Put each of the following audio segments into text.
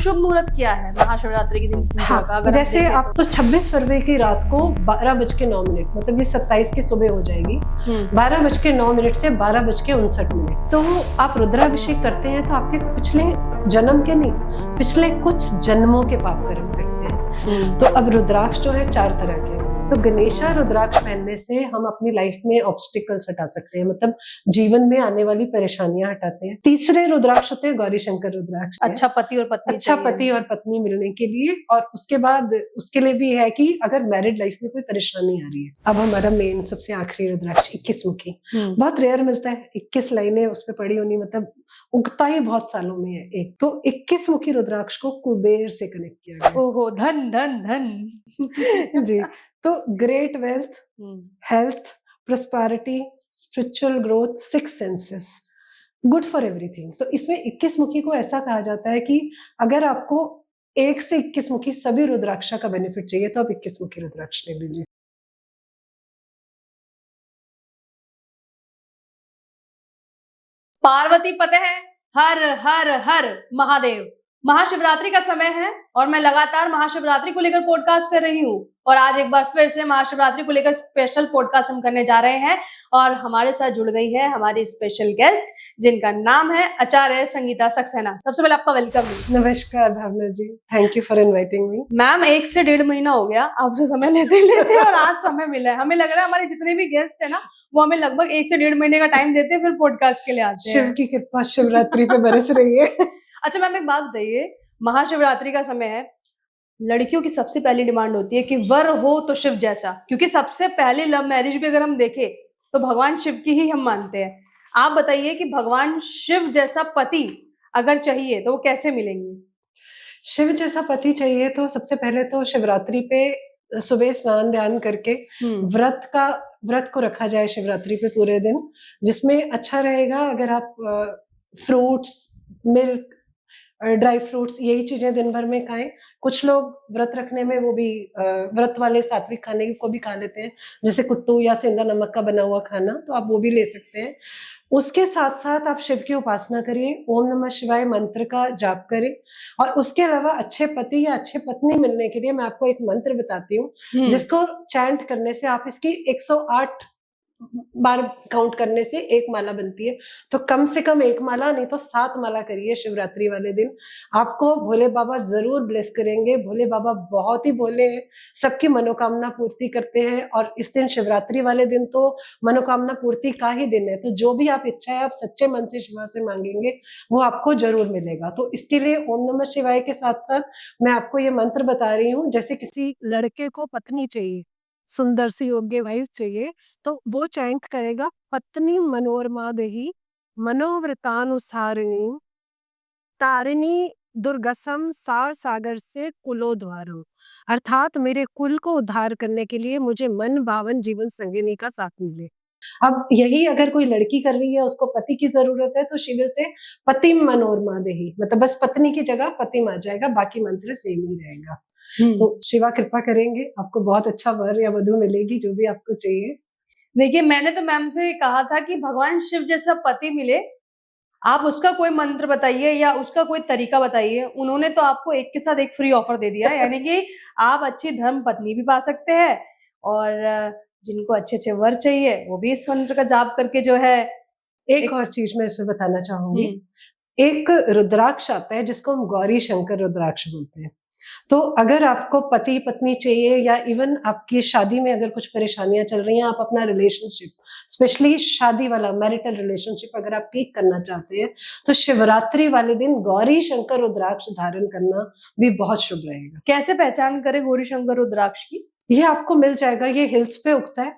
शुभ मुहूर्त क्या है महाशिवरात्रि के दिन पूजा का? हाँ, जैसे आप तो 26 फरवरी की रात को 12:09, मतलब ये 27 की सुबह हो जाएगी। 12:09 से 12:59, तो आप रुद्राभिषेक करते हैं तो आपके पिछले जन्म के नहीं, पिछले कुछ जन्मों के पाप कर्म करते हैं। तो अब रुद्राक्ष जो है 4 तरह के हैं। तो गणेशा रुद्राक्ष पहनने से हम अपनी लाइफ में ऑब्स्टिकल्स हटा सकते हैं, मतलब जीवन में आने वाली परेशानियां हटाते हैं। तीसरे रुद्राक्ष होते हैं गौरी शंकर रुद्राक्ष। अच्छा पति और पत्नी, अच्छा पति और पत्नी मिलने के लिए, और उसके बाद उसके लिए भी है कि अगर मैरिड लाइफ में कोई परेशानी आ रही है। अब हमारा मेन सबसे आखिरी रुद्राक्ष 21 मुखी, बहुत रेयर मिलता है। 21 लाइनें उस पर पड़ी होनी, मतलब उगता ही बहुत सालों में है एक। तो 21 मुखी रुद्राक्ष को कुबेर से कनेक्ट किया गया। ओहो, धन धन धन। जी, तो great wealth, health, prosperity, spiritual growth, 6 senses, good for everything. तो इसमें 21 मुखी को ऐसा कहा जाता है कि अगर आपको 1 से 21 मुखी सभी रुद्राक्ष का बेनिफिट चाहिए तो आप 21 मुखी रुद्राक्ष ले लीजिए। पार्वती पते है, हर हर हर महादेव। महाशिवरात्रि का समय है और मैं लगातार महाशिवरात्रि को लेकर पॉडकास्ट कर रही हूँ, और आज एक बार फिर से महाशिवरात्रि को लेकर स्पेशल पॉडकास्ट हम करने जा रहे हैं। और हमारे साथ जुड़ गई है हमारी स्पेशल गेस्ट, जिनका नाम है आचार्य संगीता सक्सेना। सबसे पहले आपका वेलकम। नमस्कार Bhavana ji, thank you for inviting me. Ma'am 1 से 1.5 महीना हो गया आपसे समय लेते लेते, और आज समय मिला है। हमें लग रहा है हमारे जितने भी गेस्ट है ना, वो हमें लगभग 1 से 1.5 महीने का टाइम देते हैं, फिर पॉडकास्ट के लिए आते हैं। शिव की कृपा शिवरात्रि पे बरस रही है। अच्छा मैम, एक बात बताइए, महाशिवरात्रि का समय है, लड़कियों की सबसे पहली डिमांड होती है कि वर हो तो शिव जैसा, क्योंकि सबसे पहले लव मैरिज भी अगर हम देखें तो भगवान शिव की ही हम मानते हैं। आप बताइए कि भगवान शिव जैसा पति अगर चाहिए तो वो कैसे मिलेंगे? शिव जैसा पति चाहिए तो सबसे पहले तो शिवरात्रि पे सुबह स्नान ध्यान करके व्रत को रखा जाए शिवरात्रि पे पूरे दिन, जिसमें अच्छा रहेगा अगर आप फ्रूट्स, मिल्क, ड्राई फ्रूट्स, यही चीजें दिन भर में खाएं। कुछ लोग व्रत रखने में वो भी व्रत वाले सात्विक खाने को भी खा लेते हैं, जैसे कुट्टू या सेंधा नमक का बना हुआ खाना, तो आप वो भी ले सकते हैं। उसके साथ साथ आप शिव की उपासना करिए, ओम नमः शिवाय मंत्र का जाप करें। और उसके अलावा अच्छे पति या अच्छे पत्नी मिलने के लिए मैं आपको एक मंत्र बताती हूँ, जिसको चैंट करने से आप इसकी 108 बार काउंट करने से एक माला बनती है। तो कम से कम एक माला नहीं तो 7 माला करिए शिवरात्रि वाले दिन। आपको भोले बाबा जरूर ब्लेस करेंगे। भोले बाबा बहुत ही भोले हैं, सबकी मनोकामना पूर्ति करते हैं, और इस दिन शिवरात्रि वाले दिन तो मनोकामना पूर्ति का ही दिन है। तो जो भी आप इच्छा है आप सच्चे मन से शिवा से मांगेंगे वो आपको जरूर मिलेगा। तो इसके लिए ओम नमः शिवाय के साथ साथ मैं आपको ये मंत्र बता रही हूँ। जैसे किसी लड़के को पत्नी चाहिए, सुंदर सी योग्य वाइफ चाहिए, तो वो चैंट करेगा, पत्नी मनोरमा देही मनोवृतानुसारिणी तारिणी दुर्गसम सार सागर से कुलोद्वारम। अर्थात मेरे कुल को उद्धार करने के लिए मुझे मन भावन जीवन संगिनी का साथ मिले। अब यही अगर कोई लड़की कर रही है, उसको पति की जरूरत है, तो शिव से पति मनोरमा देही, मतलब बस पत्नी की जगह पति आ जाएगा, बाकी मंत्र सेम ही रहेगा। तो शिवा कृपा करेंगे, आपको बहुत अच्छा वर या वधु मिलेगी, जो भी आपको चाहिए। देखिए, मैंने तो मैम से कहा था कि भगवान शिव जैसा पति मिले, आप उसका कोई मंत्र बताइए या उसका कोई तरीका बताइए। उन्होंने तो आपको एक के साथ एक फ्री ऑफर दे दिया है, यानी कि आप अच्छी धर्म पत्नी भी पा सकते हैं, और जिनको अच्छे अच्छे वर चाहिए वो भी इस मंत्र का जाप करके जो है। एक और चीज मैं इसमें बताना चाहूंगी, एक रुद्राक्ष आता है जिसको हम गौरी शंकर रुद्राक्ष बोलते हैं। तो अगर आपको पति पत्नी चाहिए, या इवन आपकी शादी में अगर कुछ परेशानियां चल रही हैं, आप अपना रिलेशनशिप, स्पेशली शादी वाला मैरिटल रिलेशनशिप अगर आप ठीक करना चाहते हैं, तो शिवरात्रि वाले दिन गौरी शंकर रुद्राक्ष धारण करना भी बहुत शुभ रहेगा। कैसे पहचान करें गौरी शंकर रुद्राक्ष की? ये आपको मिल जाएगा, ये हिल्स पे उगता है,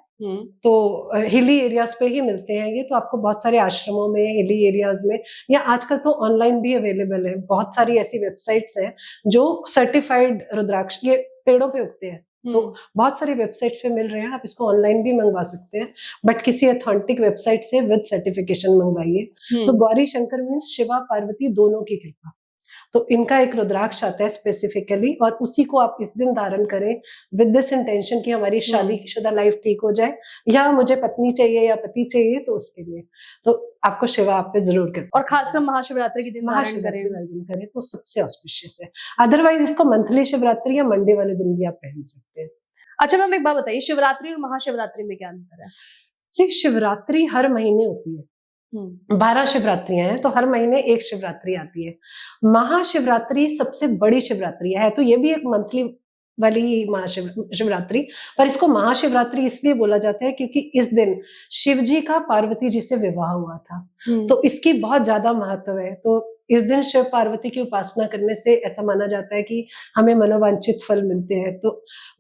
तो हिली एरियाज पे ही मिलते हैं ये। तो आपको बहुत सारे आश्रमों में, हिली एरियाज में, या आजकल तो ऑनलाइन भी अवेलेबल है। बहुत सारी ऐसी वेबसाइट्स हैं जो सर्टिफाइड रुद्राक्ष, ये पेड़ों पे उगते हैं, तो बहुत सारी वेबसाइट पे मिल रहे हैं। आप इसको ऑनलाइन भी मंगवा सकते हैं, बट किसी अथेंटिक वेबसाइट से विद सर्टिफिकेशन मंगवाइए। तो गौरी शंकर मीन्स शिवा पार्वती दोनों की कृपा। तो इनका एक रुद्राक्ष आता है स्पेसिफिकली, और उसी को आप इस दिन धारण करें विद दिस इंटेंशन कि हमारी शादीशुदा लाइफ ठीक हो जाए, या मुझे पत्नी चाहिए या पति चाहिए, तो उसके लिए तो आपको शिवा आप पे जरूर करें। और खासकर महाशिवरात्रि के दिन धारण महाशिवरात्रि करें। वाले दिन करें तो सबसे ऑस्पिशियस है। अदरवाइज इसको मंथली शिवरात्रि या मंडे वाले दिन भी आप पहन सकते हैं। अच्छा मैम, एक बात बताइए, शिवरात्रि और महाशिवरात्रि में क्या अंतर है? शिवरात्रि हर महीने होती है, 12 शिवरात्रियां हैं, तो हर महीने एक शिवरात्रि आती है। महाशिवरात्रि सबसे बड़ी शिवरात्रि है, तो ये भी एक मंथली वाली महाशिवरात्रि, पर इसको महाशिवरात्रि इसलिए बोला जाता है क्योंकि इस दिन शिव जी का पार्वती जी से विवाह हुआ था, तो इसकी बहुत ज्यादा महत्व है। तो इस दिन शिव पार्वती की उपासना करने से ऐसा माना जाता है कि हमें मनोवांछित फल मिलते हैं। तो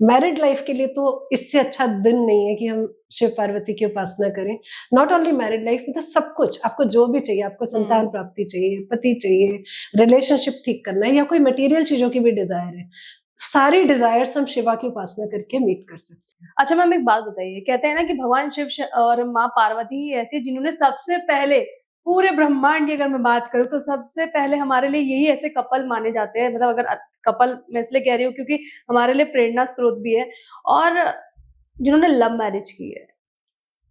मैरिड लाइफ के लिए तो इससे अच्छा दिन नहीं है कि हम शिव पार्वती की उपासना करें। नॉट ओनली मैरिड लाइफ में, तो सब कुछ आपको जो भी चाहिए, आपको संतान प्राप्ति चाहिए, पति चाहिए, रिलेशनशिप ठीक करना है, या कोई मटेरियल चीजों की भी डिजायर है, सारी डिजायर्स हम शिवा की उपासना करके मीट कर सकते हैं। अच्छा मैम, एक बात बताइए, कहते हैं ना कि भगवान शिव और माँ पार्वती ही ऐसी जिन्होंने सबसे पहले पूरे ब्रह्मांड की अगर मैं बात करूं तो सबसे पहले हमारे लिए यही ऐसे कपल माने जाते हैं। मतलब अगर कपल मैं इसलिए कह रही हूँ क्योंकि हमारे लिए प्रेरणा स्रोत भी है, और जिन्होंने लव मैरिज की है।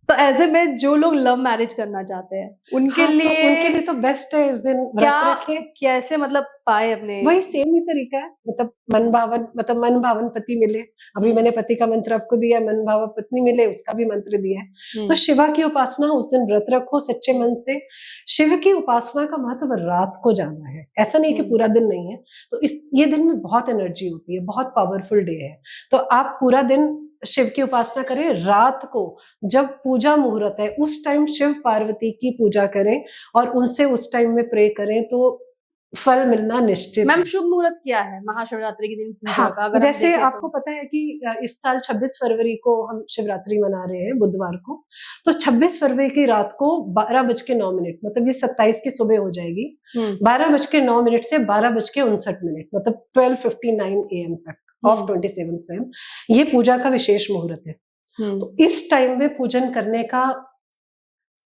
तो ऐसे में जो लोग लव मैरिज करना चाहते हैं उनके लिए तो बेस्ट है इस दिन व्रत क्या रखें। कैसे मतलब पाए अपने? वही सेम ही तरीका है, मतलब मन भावन पति मिले। अभी मैंने पति का मंत्र आपको दिया, मन भावन पत्नी मिले उसका भी मंत्र दिया है। तो शिवा की उपासना उस दिन व्रत रखो सच्चे मन से। शिव की उपासना का महत्व रात को जाना है, ऐसा नहीं कि पूरा दिन नहीं है। तो ये दिन में बहुत एनर्जी होती है, बहुत पावरफुल डे है। तो आप पूरा दिन शिव की उपासना करें, रात को जब पूजा मुहूर्त है उस टाइम शिव पार्वती की पूजा करें और उनसे उस टाइम में प्रे करें, तो फल मिलना निश्चित। मैम शुभ मुहूर्त क्या है महाशिवरात्रि के दिन पूजा का? अगर जैसे आपको पता है कि इस साल 26 फरवरी को हम शिवरात्रि मना रहे हैं, बुधवार को। तो 26 फरवरी की रात को 12:09, मतलब ये 27 की सुबह हो जाएगी, 12:09 से 12:59, मतलब 12:59 AM तक ऑफ 27 फेब, ये पूजा का विशेष मुहूर्त है। तो इस टाइम में पूजन करने का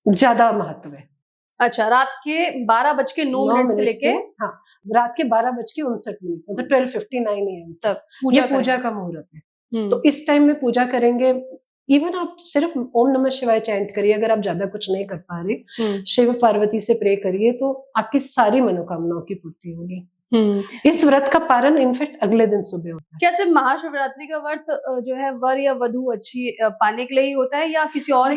ज्यादा महत्व है। अच्छा, रात के 12:09 से लेके रात के 12:59, मतलब 12:59 AM तक ये पूजा का मुहूर्त है। तो इस टाइम में पूजा करेंगे। इवन आप सिर्फ ओम नमः शिवाय चैंट करिए, अगर आप ज्यादा कुछ नहीं कर पा रहे, शिव पार्वती से प्रे करिए, तो आपकी सारी मनोकामनाओं की पूर्ति होगी। इस व्रत का पारण इनफैक्ट अगले दिन सुबह होता है। क्या सिर्फ महाशिवरात्रि का व्रत जो है वर या वधू अच्छी पाने के लिए ही होता है, या किसी और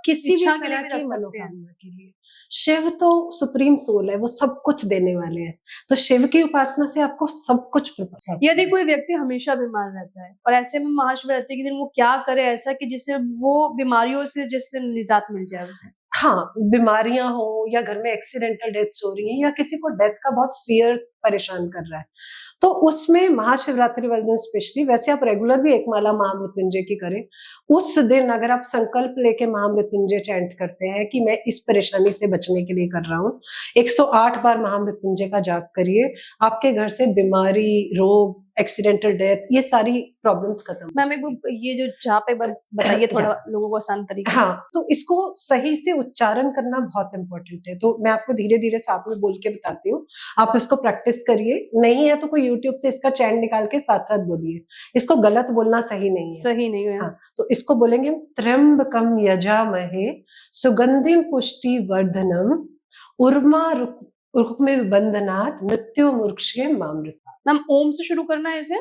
किसी भी तरह की मनोकामना के लिए? शिव तो सुप्रीम सोल है, वो सब कुछ देने वाले हैं। तो शिव की उपासना से आपको सब कुछ प्राप्त है। यदि कोई व्यक्ति हमेशा बीमार रहता है और ऐसे में महाशिवरात्रि के दिन वो क्या करे ऐसा कि जिससे वो बीमारियों से जिससे निजात मिल जाए उसे? हाँ, बीमारियां हो या घर में एक्सीडेंटल डेथ्स हो रही है या किसी को डेथ का बहुत फियर परेशान कर रहा है, तो उसमें महाशिवरात्रि वाले दिन स्पेशली, वैसे आप रेगुलर भी एक माला महामृत्युंजय की करें, उस दिन अगर आप संकल्प लेके महामृत्युंजय चैंट करते हैं कि मैं इस परेशानी से बचने के लिए कर रहा हूँ, 108 बार महामृत्युंजय का जाप करिए, आपके घर से बीमारी, रोग, एक्सीडेंटल डेथ, ये सारी प्रॉब्लम्स खत्म। मैम ये जो जाप एक बार बताइए थोड़ा लोगों को आसान तरीके। हाँ, तो इसको सही से उच्चारण करना बहुत इंपॉर्टेंट है, तो मैं आपको धीरे धीरे साथ में बोल के बताती हूँ, आप इसको प्रैक्टिस करिए। नहीं है तो कोई यूट्यूब से इसका चैंट निकाल के साथ साथ बोलिए, इसको गलत बोलना सही नहीं है। सही नहीं है। हाँ, तो इसको बोलेंगे त्र्यंबकम यजामहे सुगंधिम पुष्टि वर्धनम उर्मा रुक्मे बंधनात् मृत्यु मुर्क्षे मामृता। मैम ओम से शुरू करना है इसे?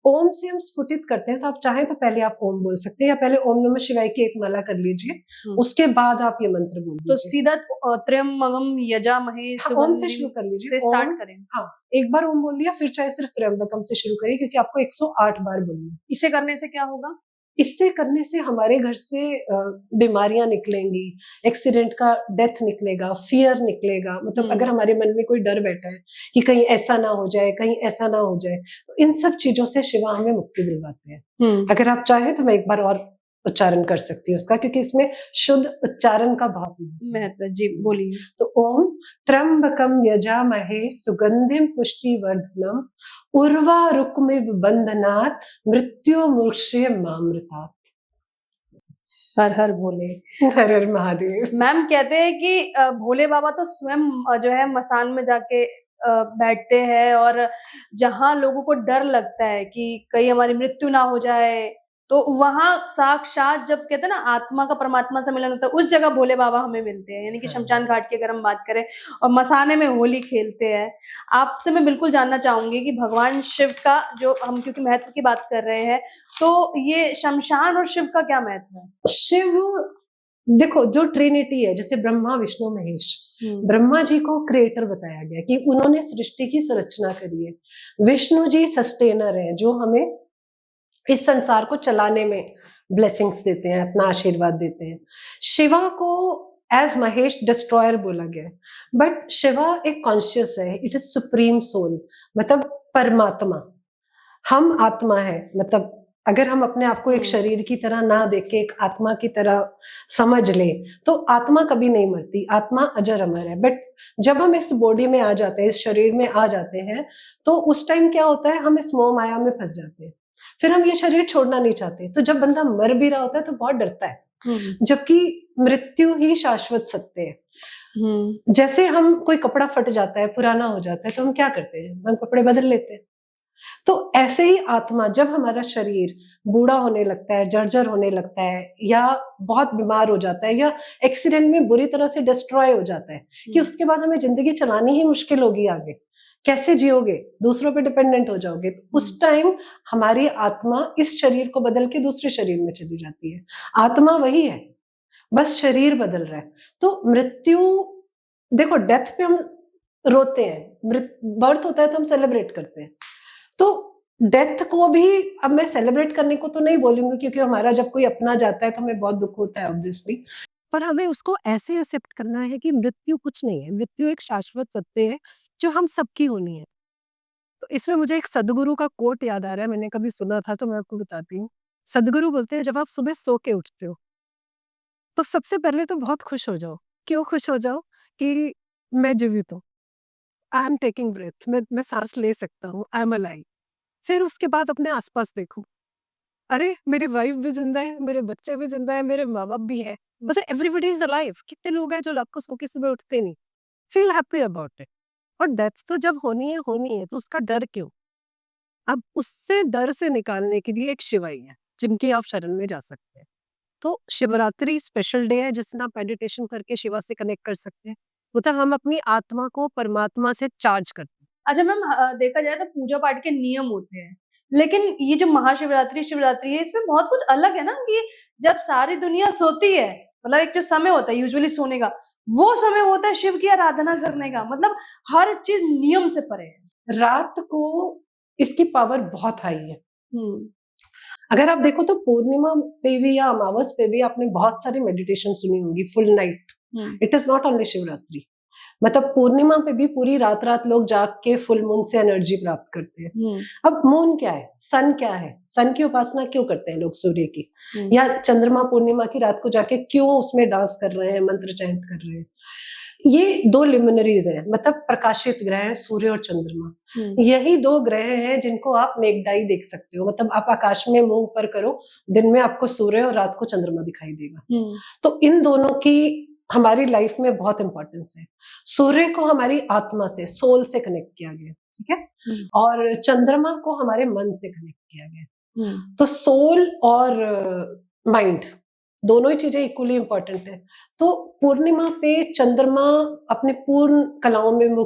ओम से हम स्फुटित करते हैं, तो आप चाहें तो पहले आप ओम बोल सकते हैं, या पहले ओम नमः शिवाय की एक माला कर लीजिए, उसके बाद आप ये मंत्र बोल लीजिए। तो सीधा त्र्यंबकम यजामहे ओम से शुरू कर लीजिए, स्टार्ट करें। हाँ, एक बार ओम बोल लिया, फिर चाहे सिर्फ त्र्यंबकम से शुरू करिए, क्योंकि आपको 108 बार बोलना है। इसे करने से क्या होगा? इससे करने से हमारे घर से बीमारियां निकलेंगी, एक्सीडेंट का डेथ निकलेगा, फियर निकलेगा। मतलब अगर हमारे मन में कोई डर बैठा है कि कहीं ऐसा ना हो जाए, कहीं ऐसा ना हो जाए, तो इन सब चीजों से शिवा हमें मुक्ति दिलवाते हैं। अगर आप चाहें तो मैं एक बार और उच्चारण कर सकती हूँ उसका, क्योंकि इसमें शुद्ध उच्चारण का बहुत महत्व। जी बोलिए। तो ओम त्र्यंबकम यजामहे सुगंधिम पुष्टिवर्धनम उर्वा रुक्मिव बंधनात् मृत्यु मुर्क्षे मामृतात्। हर हर भोले। हर हर महादेव। मैम कहते हैं कि भोले बाबा तो स्वयं जो है मसान में जाके बैठते हैं, और जहाँ लोगों को डर लगता है कि कहीं हमारी मृत्यु ना हो जाए, तो वहां साक्षात जब कहते हैं ना आत्मा का परमात्मा से मिलन होता है, उस जगह भोले बाबा हमें मिलते हैं। यानी कि शमशान घाट की अगर हम बात करें, और मसाने में होली खेलते हैं। आपसे मैं बिल्कुल जानना चाहूंगी कि भगवान शिव का जो हम क्योंकि महत्व की बात कर रहे हैं, तो ये शमशान और शिव का क्या महत्व है? शिव, देखो जो ट्रिनिटी है, जैसे ब्रह्मा विष्णु महेश, ब्रह्मा जी को क्रिएटर बताया गया कि उन्होंने सृष्टि की संरचना करी है। विष्णु जी सस्टेनर है, जो हमें इस संसार को चलाने में ब्लेसिंग्स देते हैं, अपना आशीर्वाद देते हैं। शिवा को एज महेश डिस्ट्रॉयर बोला गया है, बट शिवा एक कॉन्शियस है, इट इज सुप्रीम सोल, मतलब परमात्मा। हम आत्मा है, मतलब अगर हम अपने आप को एक शरीर की तरह ना देख के एक आत्मा की तरह समझ ले, तो आत्मा कभी नहीं मरती, आत्मा अजर अमर है। बट जब हम इस बॉडी में आ जाते हैं, इस शरीर में आ जाते हैं, तो उस टाइम क्या होता है, हम इस मोह माया में फंस जाते हैं, फिर हम ये शरीर छोड़ना नहीं चाहते। तो जब बंदा मर भी रहा होता है तो बहुत डरता है, जबकि मृत्यु ही शाश्वत सत्य है। जैसे हम कोई कपड़ा फट जाता है, पुराना हो जाता है, तो हम क्या करते हैं, हम कपड़े बदल लेते हैं। तो ऐसे ही आत्मा, जब हमारा शरीर बूढ़ा होने लगता है, जर्जर होने लगता है, या बहुत बीमार हो जाता है, या एक्सीडेंट में बुरी तरह से डिस्ट्रॉय हो जाता है, कि उसके बाद हमें जिंदगी चलानी ही मुश्किल होगी, आगे कैसे जियोगे, दूसरों पे डिपेंडेंट हो जाओगे। तो उस टाइम हमारी आत्मा इस शरीर को बदल के दूसरे शरीर में चली जाती है। आत्मा वही है, बस शरीर बदल रहा है। तो मृत्यु, देखो डेथ पे हम रोते हैं, बर्थ होता है तो हम सेलिब्रेट करते हैं। तो डेथ को भी अब मैं सेलिब्रेट करने को तो नहीं बोलूंगी, क्योंकि हमारा जब कोई अपना जाता है तो हमें बहुत दुख होता है ऑब्वियसली, पर हमें उसको ऐसे एक्सेप्ट करना है कि मृत्यु कुछ नहीं है, मृत्यु एक शाश्वत सत्य है जो हम सबकी होनी है। तो इसमें मुझे एक सदगुरु का कोट याद आ रहा है, मैंने कभी सुना था तो मैं आपको बताती हूँ। सदगुरु बोलते हैं, जब आप सुबह सो के उठते हो तो सबसे पहले तो बहुत खुश हो जाओ। क्यों खुश हो जाओ? कि मैं जीवित हूँ, आई एम टेकिंग ब्रेथ, मैं सांस ले सकता हूँ, आई एम अलाइव। फिर उसके बाद अपने आसपास देखो, अरे मेरी वाइफ भी जिंदा है, मेरे बच्चे भी जिंदा है, मेरे माँ बाप भी है, मतलब एवरीबडी इज अलाइव। कितने लोग हैं जो रात को सो के सुबह उठते नहीं? Feel happy about it. और डेथ तो जब होनी है तो उसका डर क्यों? अब उससे डर से निकालने के लिए एक शिवाई है जिनकी आप शरण में जा सकते हैं। तो शिवरात्रि स्पेशल डे है जिसमें आप मेडिटेशन करके शिवा से कनेक्ट कर सकते हैं, मतलब हम अपनी आत्मा को परमात्मा से चार्ज करते हैं। अच्छा मैम, देखा जाए तो पूजा पाठ के नियम होते हैं, लेकिन ये जो महाशिवरात्रि शिवरात्रि है, इसमें बहुत कुछ अलग है ना, कि जब सारी दुनिया सोती है, मतलब एक जो समय होता है यूजुअली सोने का, वो समय होता है शिव की आराधना करने का। मतलब हर चीज नियम से परे है। रात को इसकी पावर बहुत हाई है। अगर आप देखो तो पूर्णिमा पे भी या अमावस पे भी आपने बहुत सारी मेडिटेशन सुनी होगी, full night. It is not only Shivratri, मतलब पूर्णिमा पे भी पूरी रात रात लोग जाग के फुल मून से एनर्जी प्राप्त करते हैं। अब मून क्या है, सन क्या है, सन की उपासना क्यों करते हैं लोग, सूर्य की, या चंद्रमा पूर्णिमा की रात को जाके क्यों उसमें डांस कर रहे हैं, मंत्र चैंट कर रहे हैं? ये दो लिमिनरीज हैं, मतलब प्रकाशित ग्रह हैं, सूर्य और चंद्रमा। यही दो ग्रह हैं जिनको आप नेकडाई देख सकते हो, मतलब आप आकाश में मुंह ऊपर करो, दिन में आपको सूर्य और रात को चंद्रमा दिखाई देगा। तो इन दोनों की हमारी लाइफ में बहुत इंपॉर्टेंस है। सूर्य को हमारी आत्मा से, सोल से कनेक्ट किया गया, ठीक है, और चंद्रमा को हमारे मन से कनेक्ट किया गया। तो सोल और माइंड दोनों ही चीजें इक्वली इंपॉर्टेंट है। तो पूर्णिमा पे चंद्रमा अपने पूर्ण कलाओं में,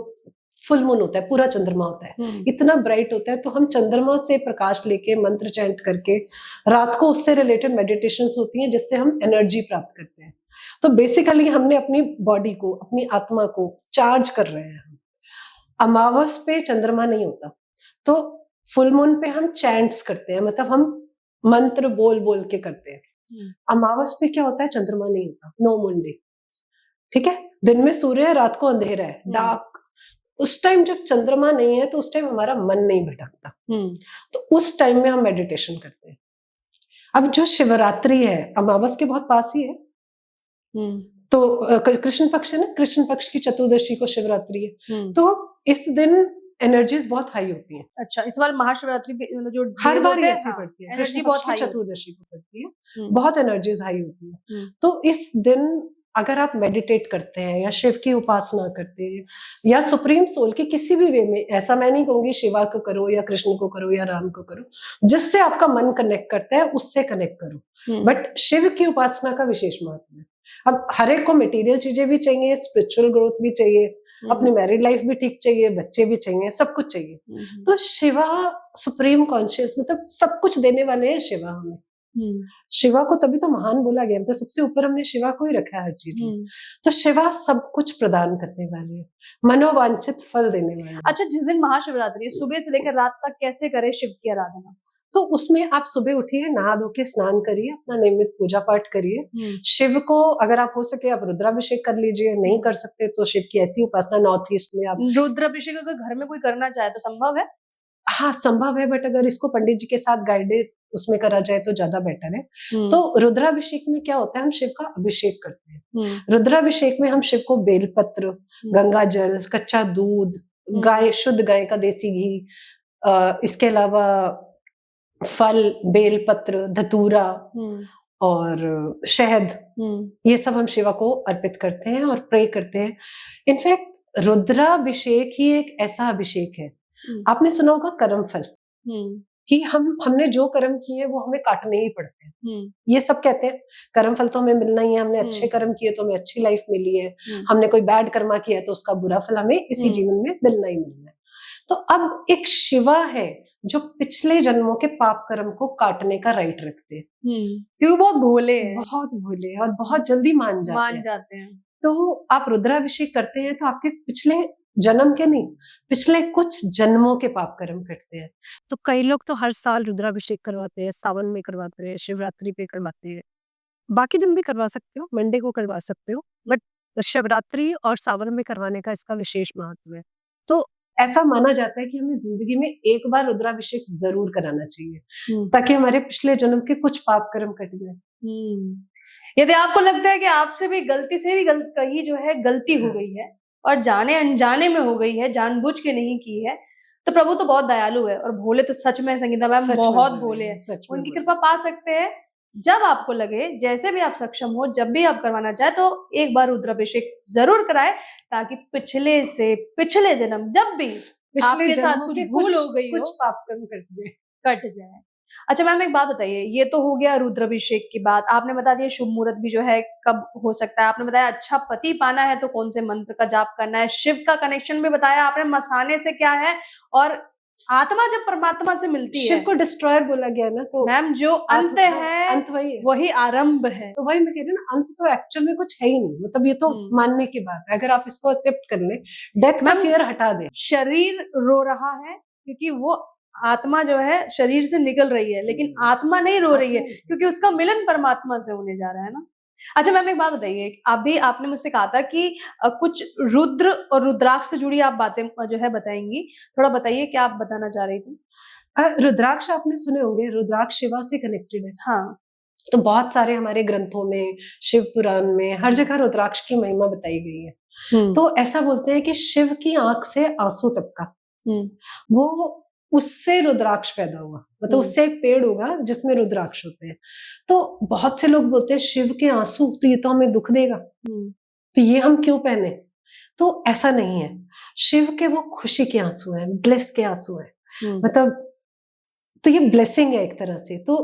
फुल मून होता है, पूरा चंद्रमा होता है, इतना ब्राइट होता है, तो हम चंद्रमा से प्रकाश लेके मंत्र चैंट करके रात को उससे रिलेटेड मेडिटेशंस होती हैं जिससे हम एनर्जी प्राप्त करते हैं। तो बेसिकली हमने अपनी बॉडी को, अपनी आत्मा को चार्ज कर रहे हैं। अमावस पे चंद्रमा नहीं होता, तो फुल मून पे हम चैंट्स करते हैं, मतलब हम मंत्र बोल बोल के करते हैं। अमावस पे क्या होता है, चंद्रमा नहीं होता, नो मून डे, ठीक है, दिन में सूर्य है, रात को अंधेरा है, डार्क। उस टाइम जब चंद्रमा नहीं है तो उस टाइम हमारा मन नहीं भटकता, तो उस टाइम में हम मेडिटेशन करते हैं। अब जो शिवरात्रि है अमावस के बहुत पास ही है, तो कृष्ण पक्ष है ना, कृष्ण पक्ष की चतुर्दशी को शिवरात्रि है, तो इस दिन एनर्जीज बहुत हाई होती हैं। अच्छा, इस बार महाशिवरात्रि जो हर बार ऐसी पड़ती है, कृष्ण पक्ष की चतुर्दशी को पड़ती है, बहुत एनर्जीज हाई होती है। तो इस दिन अगर आप मेडिटेट करते हैं या शिव की उपासना करते हैं या सुप्रीम सोल के किसी भी वे में, ऐसा मैं नहीं कहूंगी शिवा को करो या कृष्ण को करो या राम को करो, जिससे आपका मन कनेक्ट करता है उससे कनेक्ट करो। बट शिव की उपासना का विशेष महत्व है। अब हर एक को मटेरियल चीजें भी चाहिए, स्पिरिचुअल ग्रोथ भी चाहिए, अपनी मैरिड लाइफ भी ठीक चाहिए, बच्चे भी चाहिए, सब कुछ चाहिए। तो शिवा सुप्रीम कॉन्शियस, मतलब सब कुछ देने वाले हैं शिवा हमें। शिवा को तभी तो महान बोला गया, मतलब सबसे ऊपर हमने शिवा को ही रखा है हर चीज में। तो शिवा सब कुछ प्रदान करने वाले हैं, मनोवांछित फल देने वाले हैं। अच्छा, जिस दिन महाशिवरात्रि सुबह से लेकर रात तक कैसे करें शिव की आराधना? तो उसमें आप सुबह उठिए, नहा धो के स्नान करिए, अपना नियमित पूजा पाठ करिए। शिव को अगर आप हो सके आप रुद्राभिषेक कर लीजिए, नहीं कर सकते तो शिव की ऐसी उपासना नॉर्थ ईस्ट में आप रुद्राभिषेक अगर घर में कोई करना चाहे तो संभव है? हाँ संभव है, बट अगर इसको पंडित जी के साथ गाइडेड उसमें करा जाए तो ज्यादा बेटर है। तो रुद्राभिषेक में क्या होता है, हम शिव का अभिषेक करते हैं। रुद्राभिषेक में हम शिव को बेलपत्र, गंगा जल, कच्चा दूध, गाय, शुद्ध गाय का देसी घी, इसके अलावा फल, बेलपत्र, धतूरा और शहद, ये सब हम शिवा को अर्पित करते हैं और प्रे करते हैं। इनफैक्ट रुद्राभिषेक ही एक ऐसा अभिषेक है, आपने सुना होगा कर्म फल, कि हमने जो कर्म किए वो हमें काटने ही पड़ते हैं। ये सब कहते हैं कर्म फल तो हमें मिलना ही है, हमने अच्छे कर्म किए तो हमें अच्छी लाइफ मिली है, हमने कोई बैड कर्मा किया है तो उसका बुरा फल हमें इसी जीवन में मिलना ही मिलना है। तो अब एक शिवा है जो पिछले जन्मों के पाप कर्म को काटने का राइट रखते हैं, क्योंकि बहुत भोले हैं, बहुत भोले हैं और बहुत जल्दी मान जाते हैं। तो आप रुद्राभिषेक करते हैं तो आपके पिछले जन्म के नहीं, पिछले कुछ जन्मों के पाप कर्म कटते हैं। तो कई लोग तो हर साल रुद्राभिषेक करवाते हैं, सावन में करवाते हैं, शिवरात्रि पे करवाते हैं, बाकी दिन भी करवा सकते हो, मंडे को करवा सकते हो, बट शिवरात्रि और सावन में करवाने का इसका विशेष महत्व है। तो ऐसा माना जाता है कि हमें जिंदगी में एक बार रुद्राभिषेक जरूर कराना चाहिए, ताकि हमारे पिछले जन्म के कुछ पाप कर्म कट जाए। यदि आपको लगता है कि आपसे भी गलती से भी कहीं जो है गलती हो गई है और जाने अनजाने में हो गई है, जानबूझ के नहीं की है, तो प्रभु तो बहुत दयालु है और भोले तो सच में संगीता मैम बहुत भोले हैं, उनकी कृपा पा सकते हैं। जब आपको लगे, जैसे भी आप सक्षम हो, जब भी आप करवाना चाहे तो एक बार रुद्राभिषेक जरूर कराए, ताकि पिछले से पिछले जन्म जब भी आपके साथ कुछ भूल हो गई हो, कुछ पाप कर्म कट जाए। अच्छा मैम एक बात बताइए, ये तो हो गया रुद्राभिषेक की बात, आपने बता दिया शुभ मुहूर्त भी जो है कब हो सकता है, आपने बताया अच्छा पति पाना है तो कौन से मंत्र का जाप करना है, शिव का कनेक्शन भी बताया आपने, मसाने से क्या है, और आत्मा जब परमात्मा से मिलती है, शिव को डिस्ट्रॉयर बोला गया ना, तो मैम जो अंत है अंत वही आरंभ है। तो वही मैं कह रही हूँ ना, अंत तो एक्चुअल में कुछ है ही नहीं, मतलब ये तो मानने की बात है। अगर आप इसको एक्सेप्ट कर ले, डेथ का फियर हटा दे, शरीर रो रहा है क्योंकि वो आत्मा जो है शरीर से निकल रही है, लेकिन आत्मा नहीं रो रही है क्योंकि उसका मिलन परमात्मा से होने जा रहा है ना। अच्छा मैम एक बात बताइए, अभी आपने मुझसे कहा था कि कुछ रुद्र और रुद्राक्ष से जुड़ी आप बातें जो है बताएंगी, थोड़ा बताइए क्या आप बताना चाह रही थी? रुद्राक्ष आपने सुने होंगे, रुद्राक्ष शिवा से कनेक्टेड है। हाँ, तो बहुत सारे हमारे ग्रंथों में, शिव पुराण में, हर जगह रुद्राक्ष की महिमा बताई गई है। तो ऐसा बोलते हैं कि शिव की आंख से आंसू टपका, वो उससे रुद्राक्ष पैदा हुआ, मतलब उससे एक पेड़ होगा जिसमें रुद्राक्ष होते हैं। तो बहुत से लोग बोलते हैं शिव के आंसू, तो ये तो हमें दुख देगा, तो ये हम क्यों पहने? तो ऐसा नहीं है, शिव के वो खुशी के आंसू हैं, ब्लेस के आंसू हैं, मतलब तो ये ब्लेसिंग है एक तरह से। तो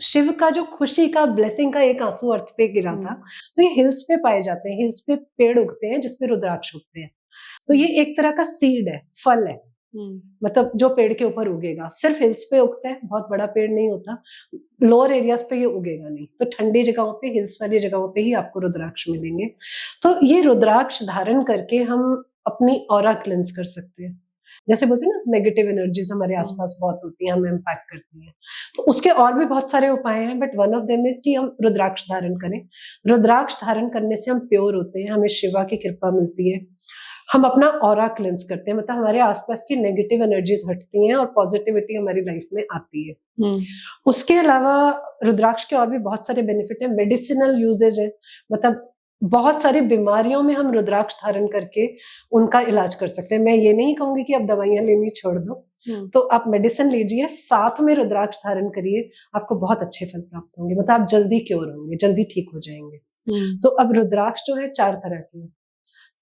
शिव का जो खुशी का, ब्लेसिंग का एक आंसू अर्थ पे गिरा था, तो ये हिल्स पे पाए जाते हैं, हिल्स पे पेड़ उगते हैं जिसपे रुद्राक्ष उगते हैं। तो ये एक तरह का सीड है, फल है, मतलब जो पेड़ के ऊपर उगेगा, सिर्फ हिल्स पे उगता है, बहुत बड़ा पेड़ नहीं होता, लोअर एरियाज पे ये उगेगा नहीं, तो ठंडी जगहों पे, हिल्स वाली जगहों पे ही आपको रुद्राक्ष मिलेंगे। तो ये रुद्राक्ष धारण करके हम अपनी ऑरा क्लेंस कर सकते हैं। जैसे बोलते हैं ना, नेगेटिव एनर्जीज हमारे आसपास बहुत होती हैं, हमें इम्पैक्ट करती हैं, तो उसके और भी बहुत सारे उपाय हैं, but one of them is कि हम रुद्राक्ष धारण करें। रुद्राक्ष धारण करने से हम प्योर होते हैं, हमें शिवा की कृपा मिलती है, हम अपना ऑरा क्लेंस करते हैं, मतलब हमारे आसपास की नेगेटिव एनर्जीज हटती हैं और पॉजिटिविटी हमारी लाइफ में आती है। उसके अलावा रुद्राक्ष के और भी बहुत सारे बेनिफिट है, मेडिसिनल यूजेज है, मतलब बहुत सारी बीमारियों में हम रुद्राक्ष धारण करके उनका इलाज कर सकते हैं। मैं ये नहीं कहूंगी कि आप दवाइयां लेनी छोड़ दो, तो आप मेडिसिन लीजिए, साथ में रुद्राक्ष धारण करिए, आपको बहुत अच्छे फल प्राप्त होंगे, मतलब आप जल्दी क्योर होंगे, जल्दी ठीक हो जाएंगे। तो अब रुद्राक्ष जो है 4 तरह के हैं।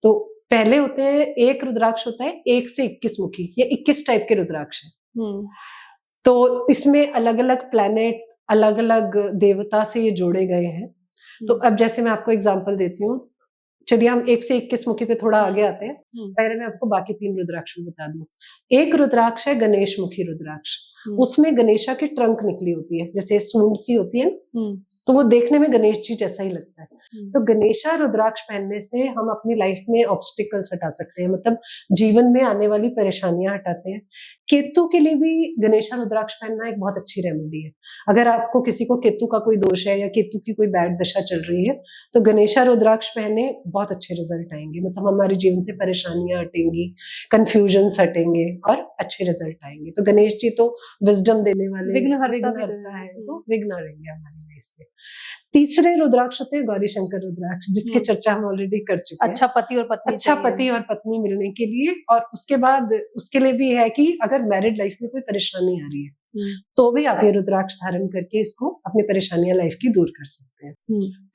तो पहले होते हैं, एक रुद्राक्ष होता है 1 से 21 मुखी, ये 21 टाइप के रुद्राक्ष है। तो इसमें अलग अलग प्लैनेट, अलग अलग देवता से ये जोड़े गए हैं। तो अब जैसे मैं आपको एग्जांपल देती हूँ, चलिए हम 1 से 21 मुखी पे थोड़ा आगे आते हैं। पहले मैं आपको बाकी 3 रुद्राक्ष बता दूं। एक रुद्राक्ष है गणेश मुखी रुद्राक्ष, उसमें गणेशा की ट्रंक निकली होती है, जैसे सूंड सी होती है, तो वो देखने में गणेश जी जैसा ही लगता है। तो गणेशा रुद्राक्ष पहनने से हम अपनी लाइफ में ऑब्स्टिकल्स हटा सकते हैं, मतलब जीवन में आने वाली परेशानियां हटाते हैं। केतु के लिए भी गणेशा रुद्राक्ष पहनना एक बहुत अच्छी रेमेडी है। अगर आपको किसी को केतु का कोई दोष है या केतु की कोई बैड दशा चल रही है, तो गणेशा रुद्राक्ष पहने बहुत अच्छे रिजल्ट आएंगे, मतलब हमारे जीवन से परेशानियां हटेंगी, कंफ्यूजन हटेंगे और अच्छे रिजल्ट आएंगे। तो गणेश जी तो विजडम देने वाले, विघ्नहर्ता है, तो विघ्न रहेंगे हमारी लाइफ से। तीसरे रुद्राक्ष होते हैं गौरी शंकर रुद्राक्ष, जिसकी चर्चा हम ऑलरेडी कर चुके हैं। अच्छा पति और पत्नी, अच्छा पति और पत्नी मिलने के लिए, और उसके बाद उसके लिए भी है कि अगर मैरिड लाइफ में कोई परेशानी आ रही है तो भी आप ये रुद्राक्ष धारण करके इसको अपनी परेशानियां लाइफ की दूर कर सकते हैं।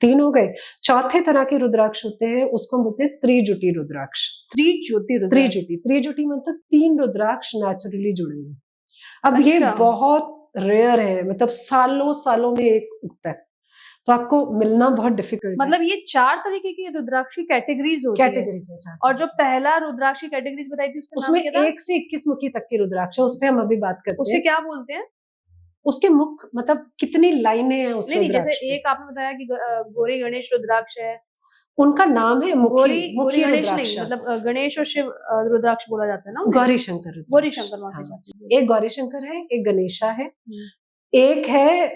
3 हो गए। चौथे तरह के रुद्राक्ष होते हैं, उसको हम बोलते हैं त्रिजुटी रुद्राक्ष। त्रिजुटी मतलब 3 रुद्राक्ष नेचुरली जुड़े हुए। अब ये बहुत रेयर है, मतलब सालों सालों में एक उगता है, तो आपको मिलना बहुत डिफिकल्ट। मतलब ये 4 तरीके की रुद्राक्ष की कैटेगरीज होती है। और जो पहला रुद्राक्ष की कैटेगरीज बताई थी उसमें 1 से 21 मुखी तक की रुद्राक्ष है, उस पे हम अभी बात करते हैं। उसे क्या बोलते हैं? उसके मुख मतलब कितनी लाइनें हैं उस रुद्राक्ष। जैसे एक आपने बताया कि गौरी गणेश रुद्राक्ष है, उनका नाम है मुखी रुद्राक्ष, मतलब गणेश और शिव रुद्राक्ष बोला जाता है ना। गौरी शंकर, एक गौरी शंकर है, एक गणेशा है, एक है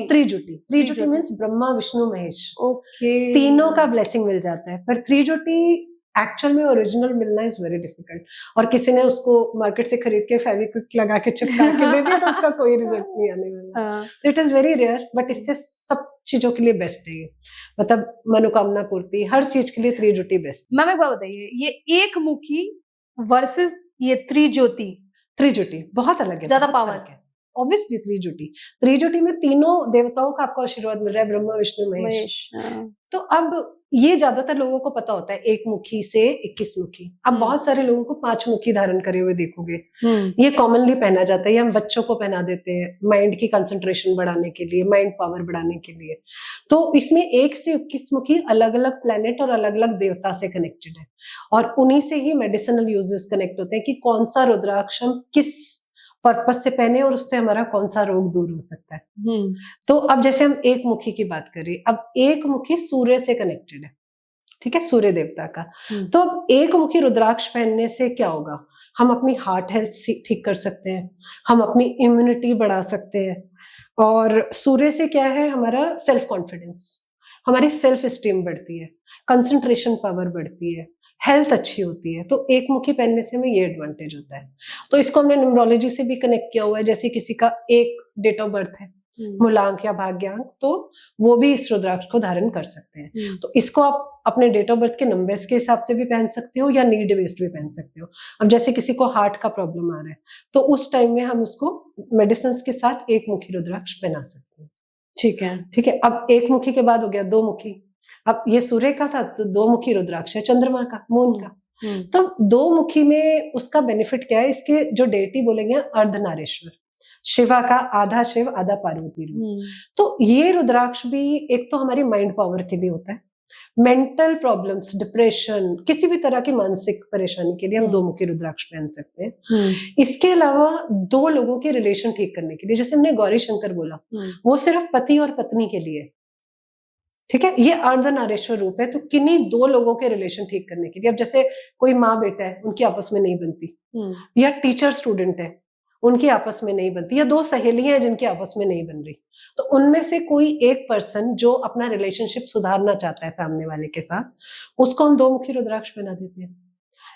त्रिजुटी मीन्स ब्रह्मा विष्णु महेश। तीनों का ब्लेसिंग मिल जाता है, पर त्रिजुटी एक्चुअल में ओरिजिनल मिलना इज वेरी डिफिकल्ट। और किसी ने उसको मार्केट से खरीद के फेविक्विक लगा के चिपका के दे दिया तो उसका कोई रिजल्ट नहीं आने वाला। तो it is very rare, but इससे सब चीजों के लिए बेस्ट है ये, मतलब मनोकामना पूर्ति, हर चीज के लिए त्रिजुटी बेस्ट। मैम एक बात बताइए, ये एक मुखी वर्सेस ये त्रिजुटी बहुत अलग है, ज्यादा पावर है। ऑब्वियसली त्रिजुटी में तीनों देवताओं का आपको आशीर्वाद मिल रहा है, ब्रह्मा विष्णु महेश। तो अब ये ज्यादातर लोगों को पता होता है 1 मुखी से 21 मुखी। अब बहुत सारे लोगों को 5 मुखी धारण करे हुए देखोगे, ये कॉमनली पहना जाता है, ये हम बच्चों को पहना देते हैं माइंड की कंसंट्रेशन बढ़ाने के लिए, माइंड पावर बढ़ाने के लिए। तो इसमें 1 से 21 मुखी अलग अलग प्लेनेट और अलग अलग देवता से कनेक्टेड है, और उन्हीं से ही मेडिसिनल यूजेस कनेक्ट होते हैं कि कौन सा रुद्राक्ष हम किस पर्पस से पहने और उससे हमारा कौन सा रोग दूर हो सकता है। तो अब जैसे हम 1 मुखी की बात करें, अब 1 मुखी सूर्य से कनेक्टेड है, ठीक है, सूर्य देवता का। तो अब 1 मुखी रुद्राक्ष पहनने से क्या होगा, हम अपनी हार्ट हेल्थ ठीक कर सकते हैं, हम अपनी इम्यूनिटी बढ़ा सकते हैं, और सूर्य से क्या है, हमारा सेल्फ कॉन्फिडेंस, हमारी सेल्फ स्टीम बढ़ती है, कंसंट्रेशन पावर बढ़ती है, हेल्थ अच्छी होती है। तो 1 मुखी पहनने से हमें ये एडवांटेज होता है। तो इसको हमने न्यूमरोलॉजी से भी कनेक्ट किया हुआ है, जैसे किसी का 1 डेट ऑफ बर्थ है, मूलांक या भाग्यांक, तो वो भी इस रुद्राक्ष को धारण कर सकते हैं। तो इसको आप अपने डेट ऑफ बर्थ के नंबर्स के हिसाब से भी पहन सकते हो या नीड बेस्ड भी पहन सकते हो। अब जैसे किसी को हार्ट का प्रॉब्लम आ रहा है, तो उस टाइम में हम उसको मेडिसिन के साथ 1 मुखी रुद्राक्ष पहना सकते हैं। ठीक है। अब 1 मुखी के बाद हो गया 2 मुखी। अब ये सूर्य का था, तो 2 मुखी रुद्राक्ष है चंद्रमा का, मून का। तो 2 मुखी में उसका बेनिफिट क्या है, इसके जो डेटी बोलेंगे अर्धनारेश्वर, शिवा का आधा शिव आधा पार्वती रूप। तो ये रुद्राक्ष भी एक तो हमारी माइंड पावर के लिए होता है, मेंटल प्रॉब्लम्स, डिप्रेशन, किसी भी तरह की मानसिक परेशानी के लिए हम 2 मुखी रुद्राक्ष पहन सकते हैं। इसके अलावा 2 लोगों के रिलेशन ठीक करने के लिए, जैसे हमने गौरी शंकर बोला, वो सिर्फ पति और पत्नी के लिए, ठीक है, ये अर्धनारेश्वर रूप है, तो किन्हीं 2 लोगों के रिलेशन ठीक करने के लिए। अब जैसे कोई माँ बेटा है, उनकी आपस में नहीं बनती, या टीचर स्टूडेंट है, उनकी आपस में नहीं बनती, या 2 सहेलियां हैं जिनकी आपस में नहीं बन रही, तो उनमें से कोई एक पर्सन जो अपना रिलेशनशिप सुधारना चाहता है सामने वाले के साथ, उसको हम 2 मुखी रुद्राक्ष पहना देते हैं।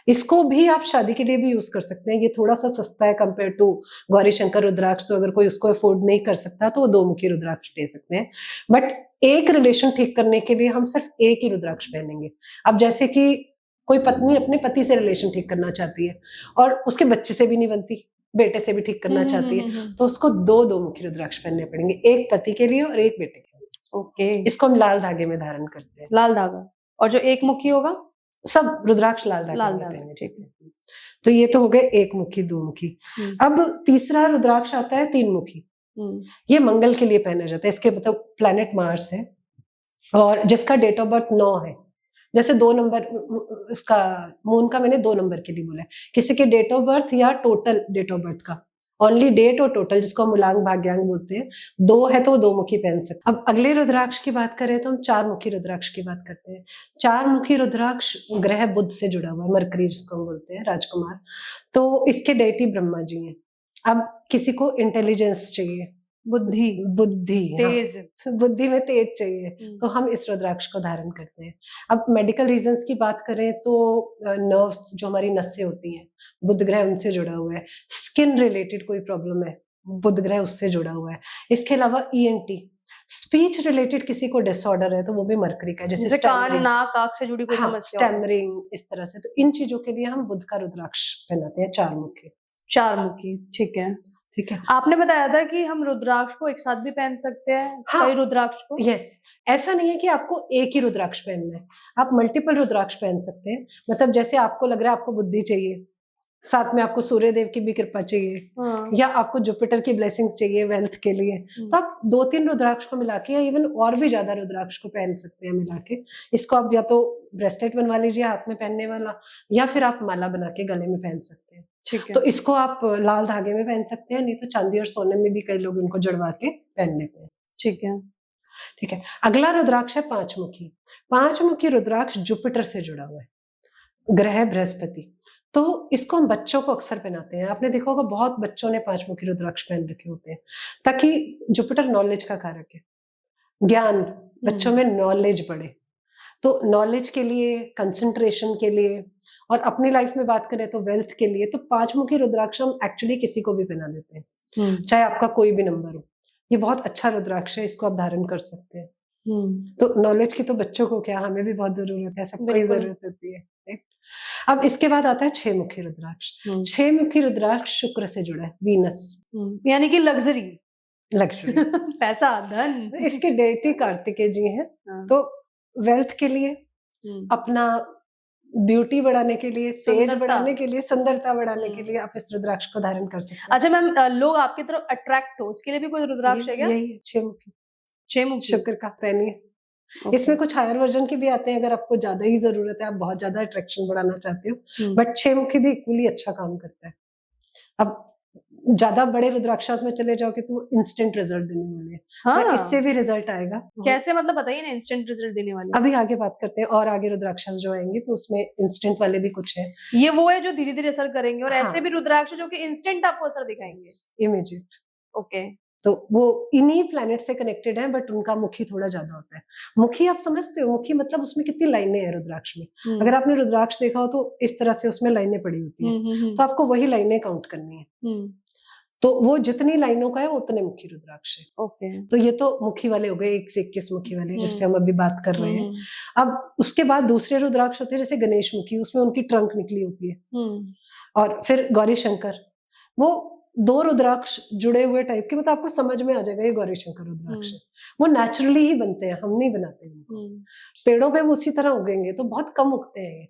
इसको भी आप शादी के लिए भी यूज कर सकते हैं, ये थोड़ा सा सस्ता है कंपेयर टू गौरी शंकर रुद्राक्ष, तो अगर कोई उसको अफोर्ड नहीं कर सकता तो वो 2 मुखी रुद्राक्ष ले सकते हैं। बट एक रिलेशन ठीक करने के लिए हम सिर्फ 1 ही रुद्राक्ष पहनेंगे। अब जैसे कि कोई पत्नी अपने पति से रिलेशन ठीक करना चाहती है और उसके बच्चे से भी नहीं बनती, बेटे से भी ठीक करना चाहती है, तो उसको 2 मुखी रुद्राक्ष पहनने पड़ेंगे, एक पति के लिए और एक बेटे के लिए। ओके, इसको हम लाल धागे में धारण करते हैं। लाल धागा। और जो एक मुखी होगा? सब रुद्राक्ष लाल धागे लाल में धागा, पहने ठीक जाते हैं। तो ये तो हो गए एक मुखी, दो मुखी। अब तीसरा रुद्राक्ष आता है तीन मुखी। ये मंगल के लिए पहना जाता है। इसके मतलब प्लैनेट मार्स है और जिसका डेट ऑफ बर्थ 9 है। जैसे 2 नंबर उसका मून का मैंने 2 नंबर के लिए बोला है। किसी के डेट ऑफ बर्थ या टोटल डेट ऑफ बर्थ का, ओनली डेट और टोटल, जिसको हम मूलांक भाग्यांक बोलते हैं, 2 है तो वो 2 मुखी पहन सकते। अब अगले रुद्राक्ष की बात करें तो हम 4 मुखी रुद्राक्ष की बात करते हैं। 4 मुखी रुद्राक्ष ग्रह बुध से जुड़ा हुआ है, मरकरी जिसको हम बोलते हैं, राजकुमार। तो इसके डेटी ब्रह्मा जी हैं। अब किसी को इंटेलिजेंस चाहिए, बुद्धि, बुद्धि, तेज, बुद्धि में तेज चाहिए, तो हम इस रुद्राक्ष को धारण करते हैं। अब मेडिकल रीजंस की बात करें तो नर्व्स, जो हमारी नसें होती हैं, बुध ग्रह उनसे जुड़ा हुआ है। स्किन रिलेटेड कोई प्रॉब्लम है, बुध ग्रह उससे जुड़ा हुआ है। इसके अलावा ईएनटी, स्पीच रिलेटेड किसी को डिसऑर्डर है तो वो भी मरकरी का है, जैसे कान, नाक, आंख से जुड़ी कोई समस्या हो। स्टैमरिंग, इस तरह से। तो इन चीजों के लिए हम बुध का रुद्राक्ष पहनाते हैं, 4 मुखी। 4 मुखी, ठीक है। ठीक है। आपने बताया था कि हम रुद्राक्ष को एक साथ भी पहन सकते हैं, कई रुद्राक्ष को। यस, ऐसा नहीं है कि आपको एक ही रुद्राक्ष पहनना है, आप मल्टीपल रुद्राक्ष पहन सकते हैं। मतलब जैसे आपको लग रहा है आपको बुद्धि चाहिए, साथ में आपको सूर्य देव की भी कृपा चाहिए, या आपको जुपिटर की ब्लेसिंग्स चाहिए वेल्थ के लिए, तो आप 2-3 रुद्राक्ष को मिला के या इवन और भी ज्यादा रुद्राक्ष को पहन सकते हैं मिला के। इसको आप या तो ब्रेसलेट बनवा लीजिए हाथ में पहनने वाला, या फिर आप माला बना के गले में पहन सकते हैं। ठीक है। तो इसको आप लाल धागे में पहन सकते हैं, नहीं तो चांदी और सोने में भी कई लोग इनको जड़वा के पहन लेते हैं। ठीक है। ठीक है। अगला रुद्राक्ष है 5 मुखी। 5 मुखी रुद्राक्ष जुपिटर से जुड़ा हुआ है, ग्रह बृहस्पति। तो इसको हम बच्चों को अक्सर पहनाते हैं। आपने देखा होगा बहुत बच्चों ने 5 मुखी रुद्राक्ष पहन रखे होते हैं, ताकि जुपिटर नॉलेज का कारक है, ज्ञान, बच्चों में नॉलेज बढ़े। तो नॉलेज के लिए, कंसंट्रेशन के लिए, और अपनी लाइफ में बात करें तो वेल्थ के लिए, तो 5 मुखी रुद्राक्ष हम एक्चुअली किसी को भी पहना देते हैं, चाहे आपका कोई भी नंबर हो। ये बहुत अच्छा रुद्राक्ष है, इसको आप धारण कर सकते हैं। तो नॉलेज की तो बच्चों को क्या, हमें भी बहुत जरूरत है, सबको ही जरूरत होती है। अब इसके बाद आता है 6 मुखी रुद्राक्ष। 6 मुखी रुद्राक्ष शुक्र से जुड़ा है, वीनस, यानी कि लग्जरी, लग्जरी पैसा, धन। इसके डेटी कार्तिकेय जी हैं। तो वेल्थ के लिए, अपना ब्यूटी बढ़ाने के लिए, तेज बढ़ाने के लिए, सुंदरता बढ़ाने के लिए आप इस रुद्राक्ष को धारण कर सकते हैं। अच्छा मैम, लोग आपकी तरफ अट्रैक्ट हो उसके लिए भी कोई रुद्राक्ष है क्या? यही 6 मुखी, 6 मुखी शुक्र का पहनिए। इसमें कुछ हायर वर्जन की भी आते हैं, अगर आपको ज्यादा ही जरूरत है, आप बहुत ज्यादा अट्रैक्शन बढ़ाना चाहते हो, बट 6 मुखी भी इक्वली अच्छा काम करता है। अब ज्यादा बड़े रुद्राक्षास में चले जाओगे तो इंस्टेंट रिजल्ट देने वाले हैं। हाँ, इससे भी रिजल्ट आएगा। कैसे, मतलब बताइए ना, इंस्टेंट रिजल्ट देने वाले। अभी आगे बात करते हैं, और आगे रुद्राक्षास जो आएंगे तो उसमें इंस्टेंट वाले भी कुछ है। ये वो है जो धीरे धीरे असर करेंगे, और ऐसे भी रुद्राक्ष जो कि इंस्टेंट आपको असर दिखाएंगे, इमीडिएट। ओके। तो वो इन्हीं प्लैनेट से कनेक्टेड है, बट उनका मुखी थोड़ा ज्यादा होता है। मुखी आप समझते हो, मुखी मतलब उसमें कितनी लाइनें हैं रुद्राक्ष में। अगर आपने रुद्राक्ष देखा हो तो इस तरह से उसमें लाइनें पड़ी होती हैं, तो आपको वही लाइनें काउंट करनी है। तो वो जितनी लाइनों का है उतने मुखी रुद्राक्ष है। ओके। तो ये तो मुखी वाले हो गए, 1 से 21 मुखी वाले, जिसपे हम अभी बात कर रहे हैं। अब उसके बाद दूसरे रुद्राक्ष होते हैं, जैसे गणेश मुखी, उसमें उनकी ट्रंक निकली होती है। और फिर गौरी शंकर, वो 2 रुद्राक्ष जुड़े हुए टाइप के, मतलब आपको समझ में आ जाएगा ये गौरी शंकर रुद्राक्ष है। वो नेचुरली ही बनते हैं, हम नहीं बनाते उनको। पेड़ों पे वो उसी तरह उगेंगे तो बहुत कम उगते हैं।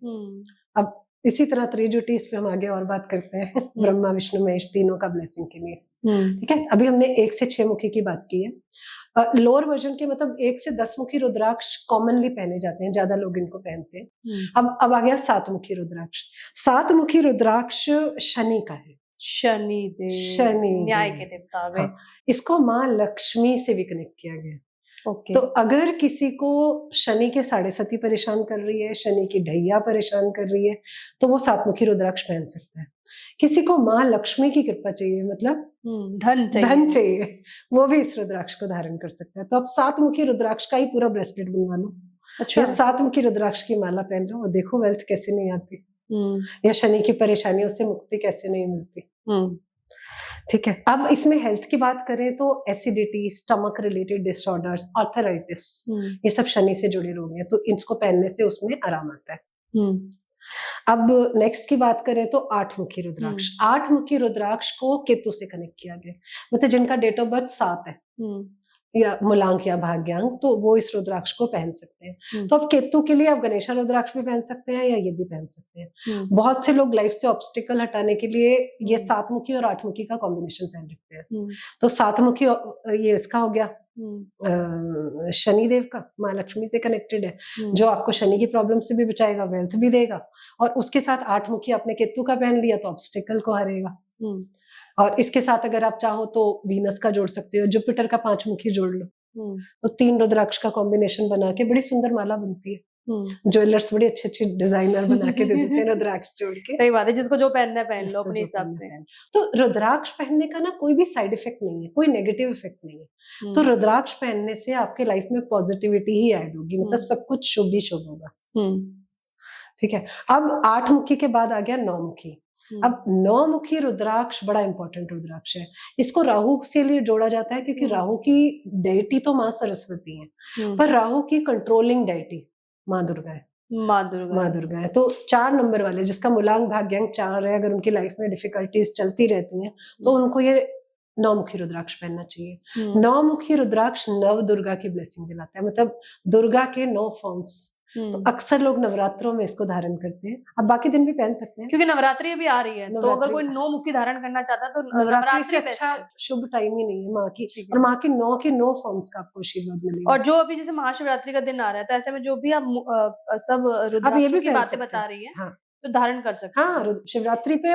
अब इसी तरह त्रिजुटी, इस पे हम आगे और बात करते हैं। ब्रह्मा विष्णु महेश तीनों का ब्लेसिंग के लिए। ठीक है, अभी हमने 1 से 6 मुखी की बात की है। लोअर वर्जन के मतलब 1 से 10 मुखी रुद्राक्ष कॉमनली पहने जाते हैं, ज्यादा लोग इनको पहनते हैं। अब आ गया 7 मुखी रुद्राक्ष। 7 मुखी रुद्राक्ष शनि का है, शनि न्याय के देवता। हाँ, इसको माँ लक्ष्मी से भी कनेक्ट किया गया। तो अगर किसी को शनि के 7.5 परेशान कर रही है, शनि की ढैया परेशान कर रही है, तो वो 7 मुखी रुद्राक्ष पहन सकता है। किसी को माँ लक्ष्मी की कृपा चाहिए, मतलब धन चाहिए, वो भी इस रुद्राक्ष को धारण कर सकता है। तो आप 7 मुखी रुद्राक्ष का ही पूरा ब्रेसलेट बनवा लो। अच्छा, 7 मुखी रुद्राक्ष की माला पहन लो और देखो वेल्थ कैसे नहीं आती, या शनि की परेशानियों से मुक्ति कैसे नहीं मिलती। ठीक है। अब इसमें हेल्थ की बात करें तो acidity, stomach related disorders, arthritis, ये सब शनि से जुड़े रोग हैं, तो इसको पहनने से उसमें आराम आता है। अब नेक्स्ट की बात करें तो 8 मुखी रुद्राक्ष। 8 मुखी रुद्राक्ष को केतु से कनेक्ट किया गया, मतलब जिनका डेट ऑफ बर्थ 7 है, या मूलांक या भाग्यांक, तो वो इस रुद्राक्ष को पहन सकते हैं। तो अब केतु के लिए आप गणेशा रुद्राक्ष भी पहन सकते हैं या ये भी पहन सकते हैं। बहुत से लोग लाइफ से ऑब्स्टिकल हटाने के लिए ये 7 मुखी और 8 मुखी का कॉम्बिनेशन पहन रखते हैं। तो 7 मुखी ये इसका हो गया शनिदेव का, माँ लक्ष्मी से कनेक्टेड है, जो आपको शनि की प्रॉब्लम से भी बचाएगा, वेल्थ भी देगा। और उसके साथ 8 मुखी आपने केतु का पहन लिया तो ऑब्स्टिकल को हरेगा। और इसके साथ अगर आप चाहो तो वीनस का जोड़ सकते हो, जुपिटर का 5 मुखी जोड़ लो, तो 3 रुद्राक्ष का कॉम्बिनेशन बना के बड़ी सुंदर माला बनती है। ज्वेलर्स बड़ी अच्छी डिजाइनर बना के दे देते हैं रुद्राक्ष जोड़ के। सही बात है, जिसको जो पहनना है पहन लो अपने हिसाब से। तो रुद्राक्ष पहनने का ना कोई भी साइड इफेक्ट नहीं है, कोई नेगेटिव इफेक्ट नहीं है। तो रुद्राक्ष पहनने से आपके लाइफ में पॉजिटिविटी ही ऐड होगी, मतलब सब कुछ शुभ ही शुभ होगा। ठीक है। अब 8 मुखी के बाद आ गया 9 मुखी। अब 9 मुखी रुद्राक्ष बड़ा इंपॉर्टेंट रुद्राक्ष है। इसको राहु से लिए जोड़ा जाता है क्योंकि राहु की डेटी तो माँ सरस्वती है, पर राहु की कंट्रोलिंग डेटी माँ दुर्गा है। माँ दुर्गा है। तो 4 नंबर वाले जिसका मूलांक भाग्यांक 4 है, अगर उनकी लाइफ में डिफिकल्टीज चलती रहती हैं तो उनको ये 9 मुखी रुद्राक्ष पहनना चाहिए। 9 मुखी रुद्राक्ष नव दुर्गा की ब्लेसिंग दिलाता है, मतलब दुर्गा के 9 फॉर्म्स। तो अक्सर लोग नवरात्रों में इसको धारण करते हैं। अब बाकी दिन भी पहन सकते हैं क्योंकि नवरात्रि भी आ रही है, तो अगर कोई 9 मुखी धारण करना चाहता है तो नवरात्रि से अच्छा शुभ टाइम ही नहीं है माँ की। और माँ की 9 फॉर्म्स का आपको आशीर्वाद मिलेगा। और जो अभी जैसे महाशिवरात्रि का दिन आ रहा है, तो ऐसे में जो भी आप सब रुद्राक्ष की बातें बता रही है, हाँ, तो धारण कर सकते हैं। हाँ, शिवरात्रि पे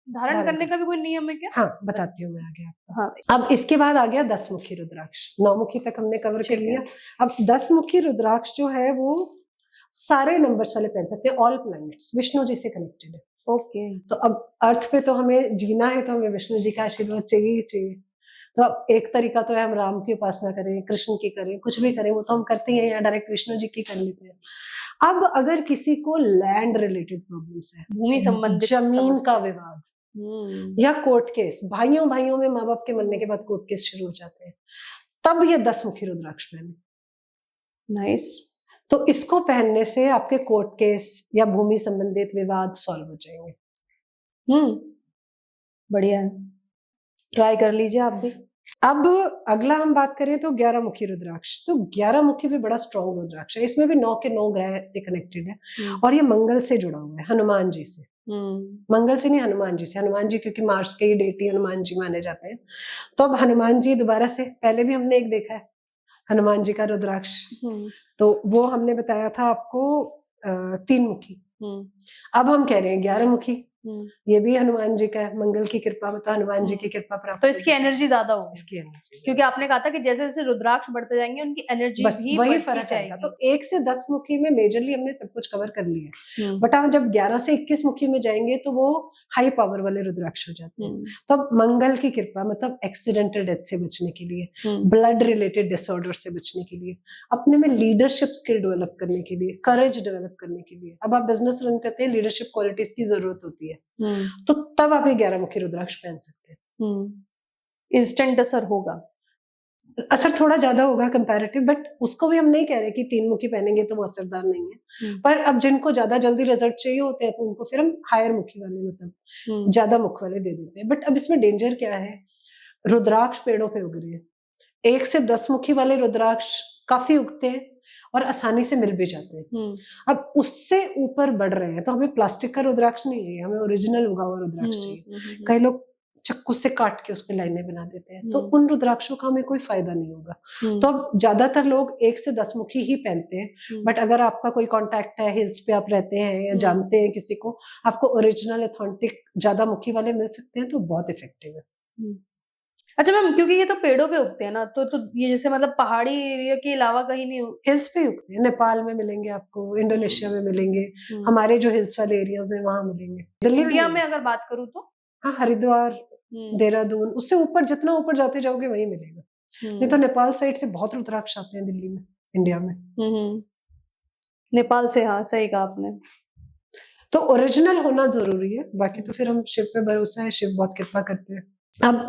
धारण करने का भी कोई नियम है क्या? हाँ, बताती हूँ मैं आगे आपको। हाँ। अब इसके बाद आ गया 10 मुखी रुद्राक्ष। 9 मुखी तक हमने कवर कर लिया। अब 10 मुखी रुद्राक्ष जो है वो सारे नंबर्स वाले पहन सकते हैं, ऑल प्लैनेट्स, विष्णु जी से कनेक्टेड है। ओके। तो अब अर्थ पे तो हमें जीना है, तो हमें विष्णु जी का आशीर्वाद चाहिए ही चाहिए। तो अब एक तरीका तो है हम राम की उपासना करें, कृष्ण की करें, कुछ भी करें, वो तो हम करते हैं, या डायरेक्ट विष्णु जी की कर लेते हैं। अब अगर किसी को लैंड रिलेटेड प्रॉब्लम्स है, भूमि संबंधित जमीन का विवाद या कोर्ट केस, भाइयों भाइयों में माँ बाप के मरने के बाद कोर्ट केस शुरू हो जाते हैं, तब ये 10 मुखी रुद्राक्ष पहने। नाइस। तो इसको पहनने से आपके कोर्ट केस या भूमि संबंधित विवाद सॉल्व हो जाएंगे। बढ़िया है, ट्राई कर लीजिए आप भी। अब अगला हम बात करें तो 11 मुखी रुद्राक्ष। तो 11 मुखी भी बड़ा स्ट्रॉन्ग रुद्राक्ष है। इसमें भी 9 के 9 ग्रह से कनेक्टेड है और ये मंगल से जुड़ा हुआ है, हनुमान जी से। मंगल से नहीं, हनुमान जी से। हनुमान जी क्योंकि मार्स के ही डेटी हनुमान जी माने जाते हैं। तो अब हनुमान जी दोबारा से, पहले भी हमने एक देखा है हनुमान जी का रुद्राक्ष, तो वो हमने बताया था आपको 3 मुखी। अब हम कह रहे हैं 11 मुखी। ये भी हनुमान जी का है, मंगल की कृपा, मतलब हनुमान जी की कृपा प्राप्त। तो इसकी एनर्जी ज्यादा होगी। इसकी एनर्जी, क्योंकि आपने कहा था कि जैसे जैसे रुद्राक्ष बढ़ते जाएंगे उनकी एनर्जी बस भी वही फर्क आएगा। तो 1 से 10 मुखी में मेजरली हमने सब कुछ कवर कर लिया है। बट हम जब 11 से 21 मुखी में जाएंगे तो वो हाई पावर वाले रुद्राक्ष हो जाते हैं। तो अब मंगल की कृपा, मतलब एक्सीडेंटल डेथ से बचने के लिए, ब्लड रिलेटेड डिसऑर्डर से बचने के लिए, अपने में लीडरशिप स्किल डेवलप करने के लिए, करेज डेवलप करने के लिए। अब आप बिजनेस रन करते हैं, लीडरशिप क्वालिटीज की जरूरत होती है, तो तब आप ये 11 मुखी रुद्राक्ष पहन सकते हैं। इंस्टेंट असर होगा, असर थोड़ा ज्यादा होगा कंपैरेटिव, बट उसको भी हम नहीं कह रहे कि 3 मुखी पहनेंगे तो वो असरदार नहीं है। पर अब जिनको ज्यादा जल्दी रिजल्ट चाहिए होते हैं तो उनको फिर हम हायर मुखी वाले, मतलब ज्यादा मुख वाले दे देते हैं। बट अब इसमें डेंजर क्या है, रुद्राक्ष पेड़ों पे उग रहे हैं। 1 से 10 मुखी वाले रुद्राक्ष काफी उगते हैं और आसानी से मिल भी जाते हैं। अब उससे ऊपर बढ़ रहे हैं तो हमें प्लास्टिक का रुद्राक्ष नहीं चाहिए, हमें ओरिजिनल उगा हुआ रुद्राक्ष चाहिए। कई लोग चक्कू से काट के उस पर लाइनें बना देते हैं, तो उन रुद्राक्षों का हमें कोई फायदा नहीं होगा। तो अब ज्यादातर लोग 1 से 10 मुखी ही पहनते हैं। बट अगर आपका कोई कांटेक्ट है, हिल्स पे आप रहते हैं या जानते हैं किसी को, आपको ओरिजिनल ऑथेंटिक ज्यादा मुखी वाले मिल सकते हैं, तो बहुत इफेक्टिव है। अच्छा मैम, क्योंकि ये तो पेड़ों पे उगते हैं ना, तो ये जैसे मतलब पहाड़ी एरिया के अलावा कहीं नहीं, हिल्स पे उगते हैं। नेपाल में मिलेंगे आपको, इंडोनेशिया में मिलेंगे, हमारे जो हिल्स वाले एरियाज हैं वहां मिलेंगे। दिल्ली इंडिया में अगर बात करूँ तो हाँ, हरिद्वार, देहरादून, उससे ऊपर जितना ऊपर जाते जाओगे वही मिलेगा। नहीं तो नेपाल साइड से बहुत रुद्राक्ष आते हैं दिल्ली में, इंडिया में। नेपाल से, हाँ सही कहा आपने। तो ओरिजिनल होना जरूरी है, बाकी तो फिर हम शिव पे भरोसा है, शिव बहुत कृपा करते हैं। अब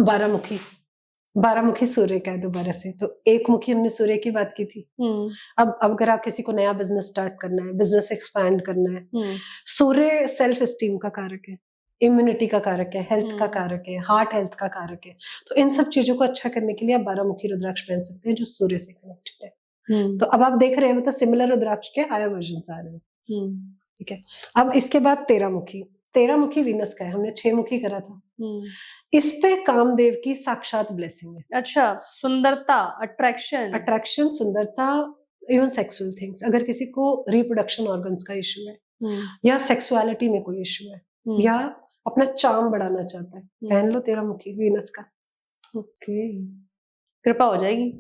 12 मुखी सूर्य का है दोबारा से। तो 1 मुखी हमने सूर्य की बात की थी। अब अगर आप किसी को नया बिजनेस स्टार्ट करना है, बिजनेस एक्सपैंड करना है, सूर्य सेल्फ एस्टीम का कारक है। इम्यूनिटी का कारक है, हेल्थ का कारक है, हार्ट हेल्थ का कारक है। तो इन सब चीजों को अच्छा करने के लिए आप 12 मुखी रुद्राक्ष पहन सकते हैं जो सूर्य से कनेक्टेड है। तो अब आप देख रहे हैं मतलब सिमिलर रुद्राक्ष के हायर वर्जन आ रहे हैं। ठीक है, अब इसके बाद 13 मुखी। 13 मुखी वीनस का है, हमने 6 मुखी करा था। इस पे कामदेव की साक्षात ब्लेसिंग है। अच्छा, सुंदरता, अट्रैक्शन, सुंदरता, इवन सेक्सुअल थिंग्स। अगर किसी को रिप्रोडक्शन ऑर्गन्स का इश्यू है या सेक्सुअलिटी में कोई इश्यू है या अपना चार्म बढ़ाना चाहता है, पहन लो 13 मुखी वीनस का। ओके, कृपा हो जाएगी।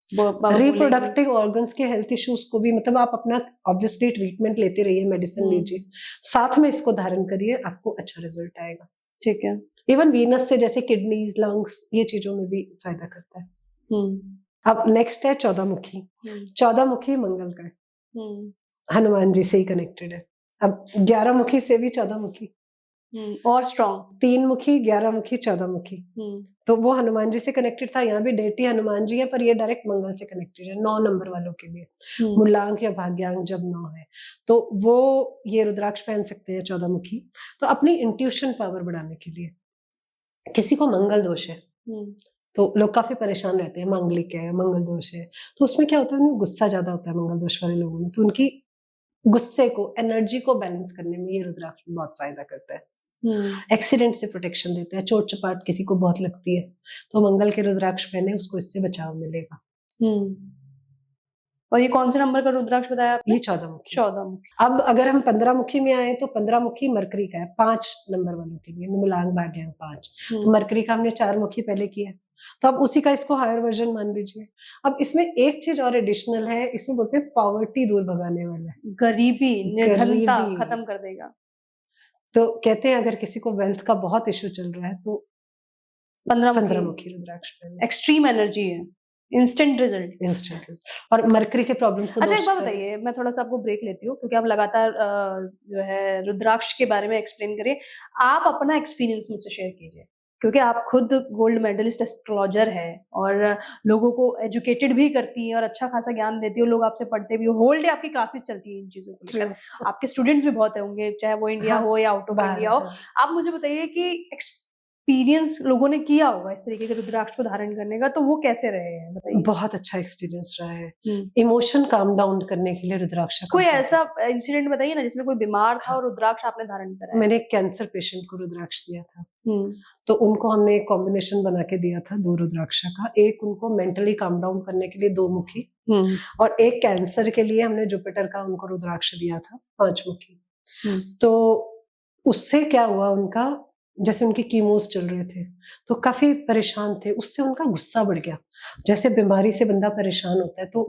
रिप्रोडक्टिव ऑर्गन्स के हेल्थ इश्यूज को भी मतलब आप अपना ऑब्वियसली ट्रीटमेंट लेते रहिए, मेडिसिन लीजिए, साथ में इसको धारण करिए, आपको अच्छा रिजल्ट आएगा। ठीक है। इवन वीनस से जैसे किडनीज, लंग्स, ये चीजों में भी फायदा करता है। अब नेक्स्ट है 14 मुखी। 14 मुखी मंगल का है, हनुमान जी से ही कनेक्टेड है। अब 11 मुखी से भी 14 मुखी और स्ट्रॉन्ग। 3 मुखी, 11 मुखी, 14 मुखी। तो वो हनुमान जी से कनेक्टेड था, यहाँ भी डेटी हनुमान जी है पर ये डायरेक्ट मंगल से कनेक्टेड है 9 नंबर वालों के लिए। मूलांक या भाग्यांक जब 9 है तो वो ये रुद्राक्ष पहन सकते हैं 14 मुखी। तो अपनी इंट्यूशन पावर बढ़ाने के लिए, किसी को मंगल दोष है तो लोग काफी परेशान रहते हैं, मांगलिक है, मंगल दोष है, तो उसमें क्या होता है, उनमें गुस्सा ज्यादा होता है मंगल दोष वाले लोगों में, तो उनकी गुस्से को, एनर्जी को बैलेंस करने में ये रुद्राक्ष बहुत फायदा करता है। एक्सीडेंट से प्रोटेक्शन देता है, चोट चपाट किसी को बहुत लगती है तो मंगल के रुद्राक्ष पहने, उसको इससे बचाव मिलेगा। और ये कौन से नंबर का रुद्राक्ष बताया आपने? ये 14 मुखी। 14 मुखी। अब अगर हम 15 मुखी में आए तो 15 मुखी मरकरी का है, 5 नंबर वालों के लिए, मूलांक भाग्यांक 5। तो मरकरी का हमने 4 मुखी पहले किया, तो अब उसी का इसको हायर वर्जन मान लीजिए। अब इसमें एक चीज और एडिशनल है, इसमें बोलते हैं पॉवर्टी दूर भगाने वाला है, गरीबी, निर्धनता खत्म कर देगा। तो कहते हैं अगर किसी को वेल्थ का बहुत इश्यू चल रहा है तो 15 मुखी रुद्राक्ष पहने। एक्सट्रीम एनर्जी है, इंस्टेंट रिजल्ट। और मरकरी के प्रॉब्लम्स तो अच्छा, एक बात बताइए, मैं थोड़ा सा आपको ब्रेक लेती हूँ क्योंकि आप लगातार जो है रुद्राक्ष के बारे में एक्सप्लेन करिए। आप अपना एक्सपीरियंस मुझसे शेयर कीजिए क्योंकि आप खुद गोल्ड मेडलिस्ट एस्ट्रोलॉजर है और लोगों को एजुकेटेड भी करती हैं और अच्छा खासा ज्ञान देती हो, लोग आपसे पढ़ते भी हो, होल डे आपकी क्लासेस चलती हैं इन चीजों को लेकर। आपके स्टूडेंट्स भी बहुत होंगे, चाहे वो इंडिया हो या आउट ऑफ इंडिया हो। आप मुझे बताइए कि एक्सपीरियंस लोगों ने किया होगा इस तरीके के रुद्राक्ष को धारण करने का, तो वो कैसे रहे हैं बताइए। बहुत अच्छा एक्सपीरियंस रहा है, इमोशन काम डाउन करने के लिए रुद्राक्ष। कोई ऐसा इंसिडेंट बताइए ना जिसमें कोई बीमार था और रुद्राक्ष आपने धारण करा। मैंने एक कैंसर पेशेंट को रुद्राक्ष दिया था, तो उनको हमने एक कॉम्बिनेशन बना के दिया था 2 रुद्राक्ष का। एक उनको मेंटली काम डाउन करने के लिए 2 मुखी, और एक कैंसर के लिए हमने जुपिटर का उनको रुद्राक्ष दिया था 5 मुखी। तो उससे क्या हुआ, उनका जैसे उनकी कीमोस चल रहे थे तो काफी परेशान थे, उससे उनका गुस्सा बढ़ गया। जैसे बीमारी से बंदा परेशान होता है तो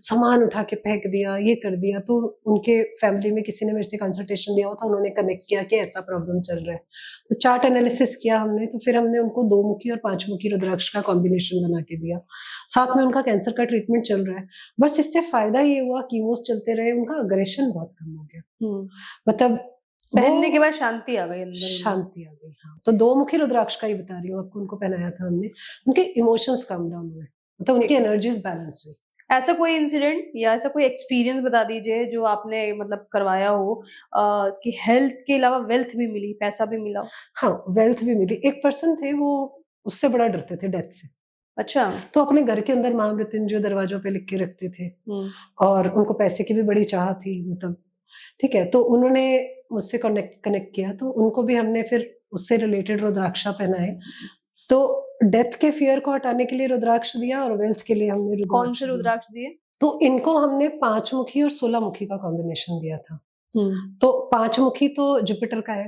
सामान उठा के फेंक दिया, ये कर दिया। तो उनके फैमिली में किसी ने मेरे से कंसल्टेशन लिया हुआ था, उन्होंने कनेक्ट किया कि ऐसा प्रॉब्लम चल रहा है, तो चार्ट एनालिसिस किया हमने, तो फिर हमने उनको 2 मुखी और 5 मुखी रुद्राक्ष का कॉम्बिनेशन बना के दिया। साथ में उनका कैंसर का ट्रीटमेंट चल रहा है। बस इससे फायदा ये हुआ, कीमोस चलते रहे, उनका अग्रेशन बहुत कम हो गया, मतलब पहनने के बाद शांति आ गई अंदर, शांति आ गई। हाँ, तो 2 मुखी रुद्राक्ष का ही बता रही हूँ आपको, उनको पहनाया था हमने, उनके इमोशंस कम डाउन हुए, मतलब उनकी एनर्जीज बैलेंस हुई। ऐसा कोई इंसिडेंट या ऐसा कोई एक्सपीरियंस बता दीजिए जो आपने मतलब करवाया हो कि हेल्थ के अलावा वेल्थ भी मिली, पैसा भी मिला। हाँ, वेल्थ भी मिली। एक पर्सन थे, वो उससे बड़ा डरते थे डेथ से। अच्छा। तो अपने घर के अंदर महामृत्युंजय दरवाजों पे लिख के रखते थे, और उनको पैसे की भी बड़ी चाह थी, मतलब ठीक है। तो उन्होंने मुझसे कनेक्ट किया, तो उनको भी हमने फिर उससे रिलेटेड रुद्राक्षा पहनाए। तो डेथ के फियर को हटाने के लिए रुद्राक्ष दिया और वेल्थ के लिए हमने कौन से रुद्राक्ष दिए? तो इनको हमने 5 मुखी और 16 मुखी का कॉम्बिनेशन दिया था। तो 5 मुखी तो जुपिटर का है,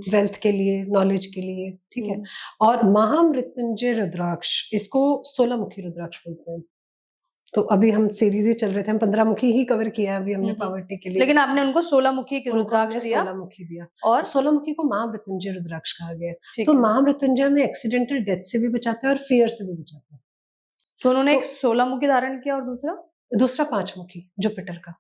वेल्थ के लिए, नॉलेज के लिए, ठीक है। और महामृत्युंजय रुद्राक्ष, इसको 16 मुखी रुद्राक्ष बोलते हैं। तो अभी हम सीरीज ही चल रहे थे, हम 15 मुखी ही कवर किया अभी हमने पॉवर्टी के लिए, लेकिन आपने उनको 16 मुखी के रुद्राक्ष दिया। 16 मुखी दिया, और 16 मुखी को महामृत्युंजय रुद्राक्ष कहा गया। तो महामृत्युंजय में एक्सीडेंटल डेथ से भी बचाता है और फियर से भी बचाता है। तो उन्होंने एक 16 मुखी धारण किया और दूसरा 5 मुखी जुपिटर का।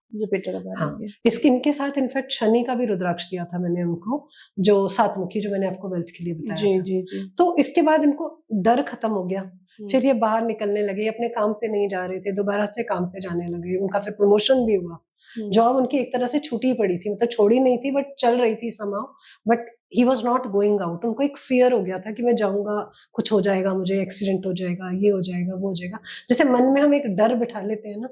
हाँ, इनके साथ इनफैक्ट शनि का भी रुद्राक्ष दिया था मैंने उनको, जो 7 मुखी, जो मैंने आपको वेल्थ के लिए बताया जी, था। जी। तो इसके बाद इनको डर खत्म हो गया, फिर ये बाहर निकलने लगे, अपने काम पे नहीं जा रहे थे, दोबारा से काम पे जाने लगे, उनका फिर प्रमोशन भी हुआ। जॉब उनकी एक तरह से छूटी पड़ी थी, मतलब छोड़ी नहीं थी बट चल रही थी समाव, but he was not going out. उनको एक फियर हो गया था कि मैं जाऊंगा कुछ हो जाएगा, मुझे एक्सीडेंट हो जाएगा, ये हो जाएगा, वो हो जाएगा। जैसे मन में हम एक डर बिठा लेते हैं ना,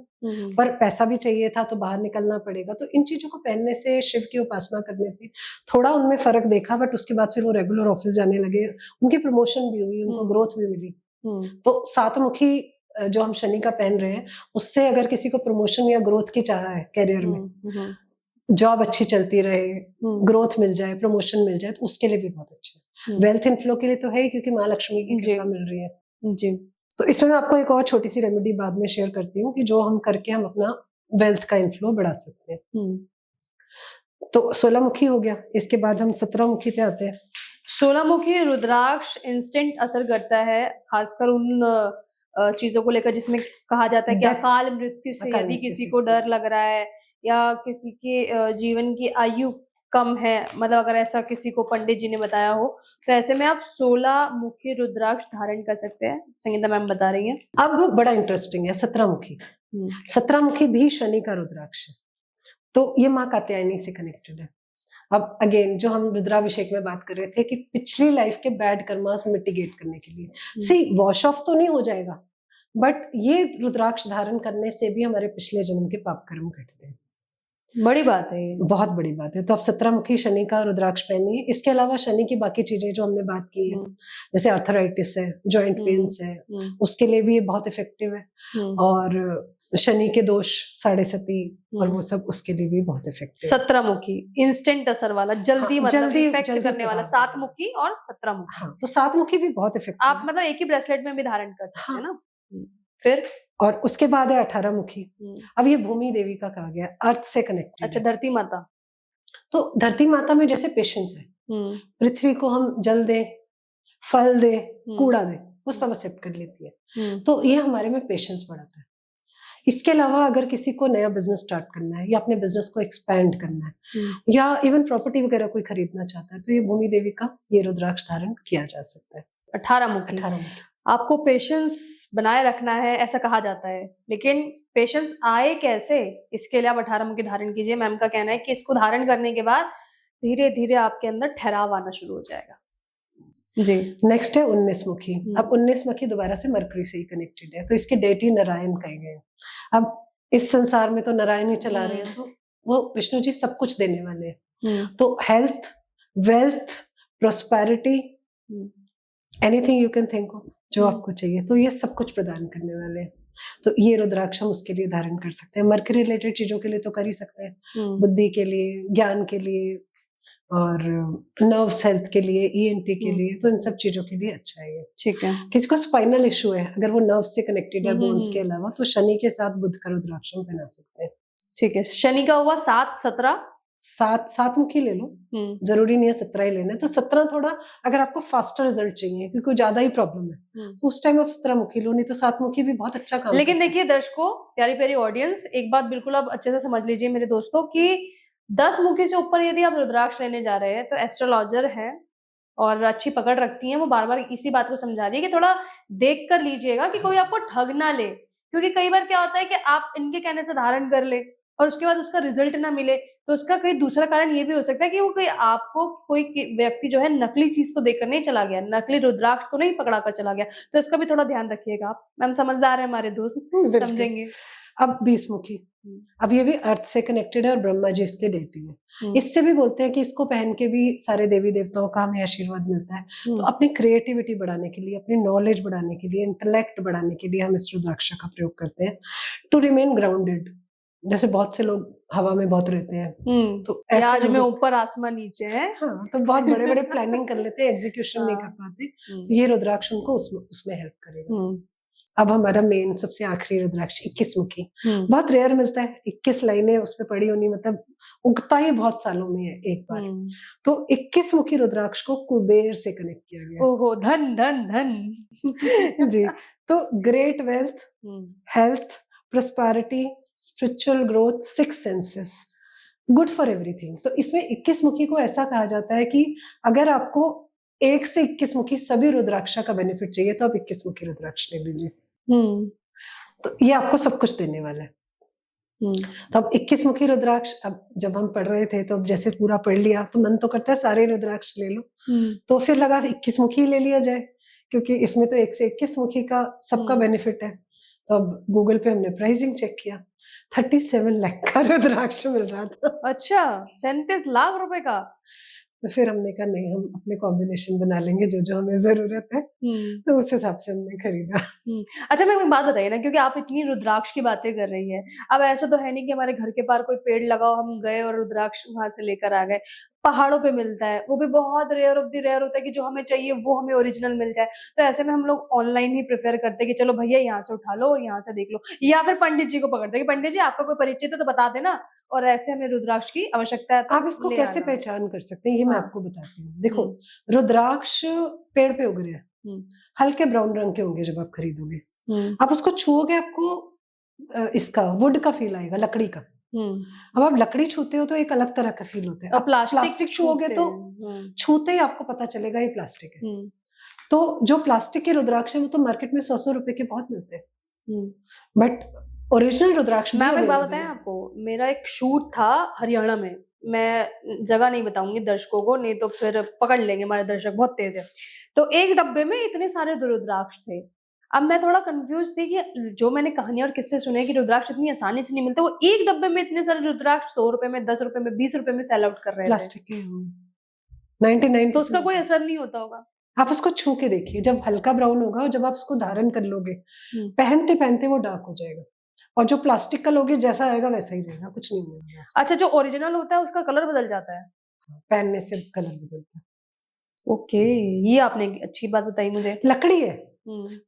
पर पैसा भी चाहिए था तो बाहर निकलना पड़ेगा। तो इन चीजों को पहनने से, शिव की उपासना करने से थोड़ा उनमें फर्क देखा, बट उसके बाद फिर वो रेगुलर ऑफिस जाने लगे, उनकी प्रमोशन भी हुई, उनको ग्रोथ भी मिली। तो सातमुखी जो हम शनि का पहन रहे हैं, उससे अगर किसी को प्रमोशन या ग्रोथ की चाह है करियर में, जॉब अच्छी चलती रहे, ग्रोथ मिल जाए, प्रमोशन मिल जाए, तो उसके लिए भी बहुत अच्छा है। वेल्थ इनफ्लो के लिए तो है ही, क्योंकि माँ लक्ष्मी की कृपा मिल रही है जी। तो इसमें मैं आपको एक और छोटी सी रेमेडी बाद में शेयर करती हूँ कि जो हम करके हम अपना वेल्थ का इनफ्लो बढ़ा सकते हैं। तो 16 मुखी हो गया, इसके बाद हम 17 मुखी पे आते हैं। 16 मुखी रुद्राक्ष इंस्टेंट असर करता है, खासकर उन चीजों को लेकर जिसमें कहा जाता है कि अकाल मृत्यु से यदि किसी को डर लग रहा है या किसी के जीवन की आयु कम है, मतलब अगर ऐसा किसी को पंडित जी ने बताया हो, तो ऐसे में आप 16 मुखी रुद्राक्ष धारण कर सकते हैं। संगीता मैम बता रही हैं। अब बड़ा इंटरेस्टिंग है 17 मुखी। 17 मुखी भी शनि का रुद्राक्ष है, तो ये माँ कात्यायनी से कनेक्टेड है। अब अगेन जो हम रुद्राभिषेक में बात कर रहे थे कि पिछली लाइफ के बैड कर्मास मिटिगेट करने के लिए, सी वॉश ऑफ तो नहीं हो जाएगा, बट ये रुद्राक्ष धारण करने से भी हमारे पिछले जन्म के पाप कर्म घटते हैं। बड़ी बात है ये, बहुत बड़ी बात है। तो आप 17 मुखी शनि का रुद्राक्ष पहनिए। इसके अलावा शनि की बाकी चीजें जो हमने बात की है, जैसे आर्थराइटिस है, जॉइंट पेन्स है, उसके लिए भी ये बहुत इफेक्टिव है। और शनि के दोष, साढ़े सती और वो सब, उसके लिए भी बहुत इफेक्टिव है। 17 मुखी इंस्टेंट असर वाला, जल्दी हाँ, मतलब जल्दी इफेक्ट करने वाला। 7 मुखी और 17 मुखी। हाँ, तो 7 मुखी भी बहुत इफेक्टिव आप मतलब एक ही ब्रेसलेट में भी धारण कर सकते हैं ना। फिर और उसके बाद है 18 मुखी। अब ये भूमि देवी का कहा गया, अर्थ से कनेक्टेड। अच्छा, धरती माता। तो धरती माता में जैसे पेशेंस है, पृथ्वी को हम जल दे, फल दे, कूड़ा दे, वो सब एक्सेप्ट कर लेती है। तो ये हमारे में पेशेंस बढ़ाता है। इसके अलावा अगर किसी को नया बिजनेस स्टार्ट करना है या अपने बिजनेस को एक्सपैंड करना है या इवन प्रॉपर्टी वगैरह कोई खरीदना चाहता है, तो ये भूमि देवी का ये रुद्राक्ष धारण किया जा सकता है। 18 मुखी। 18 मुखी। आपको पेशेंस बनाए रखना है ऐसा कहा जाता है, लेकिन पेशेंस आए कैसे, इसके लिए आप 18 मुखी धारण कीजिए। मैम का कहना है कि इसको धारण करने के बाद धीरे धीरे आपके अंदर ठहराव आना शुरू हो जाएगा जी। नेक्स्ट है 19 मुखी। अब 19 मुखी दोबारा से मरकरी से ही कनेक्टेड है, तो इसके डेटी नारायण कहे गए। अब इस संसार में तो नारायण ही चला रहे हैं, तो वो विष्णु जी सब कुछ देने वाले हैं। तो health, wealth, prosperity, anything you can think of, जो आपको चाहिए, तो ये सब कुछ प्रदान करने वाले हैं। तो ये रुद्राक्ष हम उसके लिए धारण कर सकते हैं। मरकरी रिलेटेड चीजों के लिए तो कर ही सकते हैं, बुद्धि के लिए, ज्ञान के लिए और नर्व्स हेल्थ के लिए, ईएनटी के लिए, तो इन सब चीजों के लिए अच्छा है ये। ठीक है। किसी को स्पाइनल इशू है, अगर वो नर्व से कनेक्टेड है, बोन्स के अलावा, तो शनि के साथ बुध का रुद्राक्ष हम पहना सकते हैं। ठीक है। शनि का हुआ 7, 17, 7 मुखी ले लो, जरूरी नहीं है 17 ही लेना है। तो 17 थोड़ा अगर आपको फास्टर रिजल्ट चाहिए क्योंकि ज्यादा ही प्रॉब्लम है, तो उस टाइम आप 17 मुखी लो, नहीं तो 7 मुखी भी बहुत अच्छा काम। लेकिन देखिए दर्शकों, प्यारी प्यारी ऑडियंस, एक बात बिल्कुल आप अच्छे से समझ लीजिए मेरे दोस्तों कि 10 मुखी से ऊपर यदि आप रुद्राक्ष लेने जा रहे हैं, तो एस्ट्रोलॉजर हैं और अच्छी पकड़ रखती हैं, वो बार बार इसी बात को समझा रही है कि थोड़ा देख कर लीजिएगा कि कोई आपको ठग ना ले, क्योंकि कई बार क्या होता है कि आप इनके कहने से धारण कर ले और उसके बाद उसका रिजल्ट ना मिले, तो उसका कई दूसरा कारण ये भी हो सकता है कि वो कोई आपको कोई व्यक्ति जो है नकली चीज तो देकर नहीं चला गया, नकली रुद्राक्ष तो नहीं पकड़ा कर चला गया, तो इसका भी थोड़ा ध्यान रखिएगा आप। मैम समझदार है हमारे दोस्त, समझेंगे। अब 20 मुखी, अब ये भी अर्थ से कनेक्टेड है और ब्रह्मा जी इसके डेटी है। इससे भी बोलते हैं कि इसको पहन के भी सारे देवी देवताओं का हमें आशीर्वाद मिलता है। तो अपनी क्रिएटिविटी बढ़ाने के लिए, अपनी नॉलेज बढ़ाने के लिए, इंटेलेक्ट बढ़ाने के लिए हम इस रुद्राक्ष का प्रयोग करते हैं, टू रिमेन ग्राउंडेड। जैसे बहुत से लोग हवा में बहुत रहते हैं, तो आज में ऊपर आसमान नीचे है। हाँ, तो बहुत बड़े बड़े प्लानिंग कर लेते हैं, एग्जीक्यूशन नहीं कर पाते, तो ये रुद्राक्ष उनको उसमें हेल्प करेगा। अब हमारा मेन सबसे आखिरी रुद्राक्ष 21 मुखी, बहुत रेयर मिलता है। 21 लाइनें उसमें पड़ी होनी, मतलब उगता ही बहुत सालों में है एक बार। तो 21 मुखी रुद्राक्ष को कुबेर से कनेक्ट किया गया। ओहो, धन धन धन जी। तो great wealth, health, prosperity, spiritual growth, 6 senses, good for everything. तो इसमें 21 मुखी को ऐसा कहा जाता है कि अगर आपको 1 से 21 मुखी सभी रुद्राक्ष का बेनिफिट चाहिए, तो आप 21 मुखी रुद्राक्ष ले लीजिए। तो ये आपको सब कुछ देने वाला है। तो अब 21 मुखी रुद्राक्ष, अब जब हम पढ़ रहे थे तो अब जैसे पूरा पढ़ लिया तो मन तो करता है सारे रुद्राक्ष ले लो, तो फिर लगा 21 मुखी ले लिया जाए, क्योंकि इसमें तो 1 से 21 मुखी का सबका बेनिफिट है। तो अब गूगल पे हमने प्राइसिंग चेक किया, 37 लाख का रुद्राक्ष मिल रहा था। अच्छा, 37 लाख रुपए का। तो फिर हमने कहा नहीं, हम अपने कॉम्बिनेशन बना लेंगे जो जो हमें जरूरत है, तो उस हिसाब से हमने खरीदा। अच्छा, मैं एक बात बताइए ना, क्योंकि आप इतनी रुद्राक्ष की बातें कर रही है, अब ऐसा तो है नहीं कि हमारे घर के पार कोई पेड़ लगाओ, हम गए और रुद्राक्ष वहां से लेकर आ गए। पहाड़ों पे मिलता है, वो भी बहुत रेयर ऑफ द रेयर होता है कि जो हमें चाहिए वो हमें ओरिजिनल मिल जाए। तो ऐसे में हम लोग ऑनलाइन ही प्रेफर करते हैं कि चलो भैया यहाँ से उठा लो और यहाँ से देख लो, या फिर पंडित जी को पकड़ते हैं कि पंडित जी आपका कोई परिचित है तो बता देना, और ऐसे हमें रुद्राक्ष की आवश्यकता है तो आप इसको ले कैसे आना। पहचान कर सकते हैं, ये मैं हाँ। आपको बताती हूँ। देखो, रुद्राक्ष पेड़ पे उग रहे हैं, हल्के ब्राउन रंग के होंगे जब आप खरीदोगे, आप उसको छुओगे, आपको इसका वुड का फील आएगा, लकड़ी का। अब आप लकड़ी छूते हो तो एक अलग तरह का फील होता है। और आप प्लास्टिक छुओगे तो छूते ही आपको पता चलेगा ये प्लास्टिक है। तो जो प्लास्टिक के रुद्राक्ष है वो तो मार्केट में 100 रुपए के बहुत मिलते हैं, बट ओरिजिनल रुद्राक्ष मैम एक बात बताएं आपको, मेरा एक शूट था हरियाणा में, मैं जगह नहीं बताऊंगी दर्शकों को, नहीं तो फिर पकड़ लेंगे, हमारे दर्शक बहुत तेज है। तो एक डब्बे में इतने सारे रुद्राक्ष थे। अब मैं थोड़ा कंफ्यूज थी कि जो मैंने कहानियां और किस्से सुने कि रुद्राक्ष इतनी आसानी से नहीं मिलते, वो एक डब्बे में इतने सारे रुद्राक्ष 100 रुपए में, 10 रुपए में, 20 रुपए में सेल आउट कर रहे थे। प्लास्टिक के 99, तो उसका कोई असर नहीं होता होगा। आप उसको छू के देखिए, जब हल्का ब्राउन होगा और जब आप उसको धारण कर लोगे, पहनते पहनते वो डार्क हो जाएगा, और जो प्लास्टिक का लोगे जैसा आएगा वैसा ही रहेगा, कुछ नहीं होगा। अच्छा, जो ओरिजिनल होता है उसका कलर बदल जाता है? पहनने से कलर बदलता है। ओके, ये आपने अच्छी बात बताई मुझे। लकड़ी है।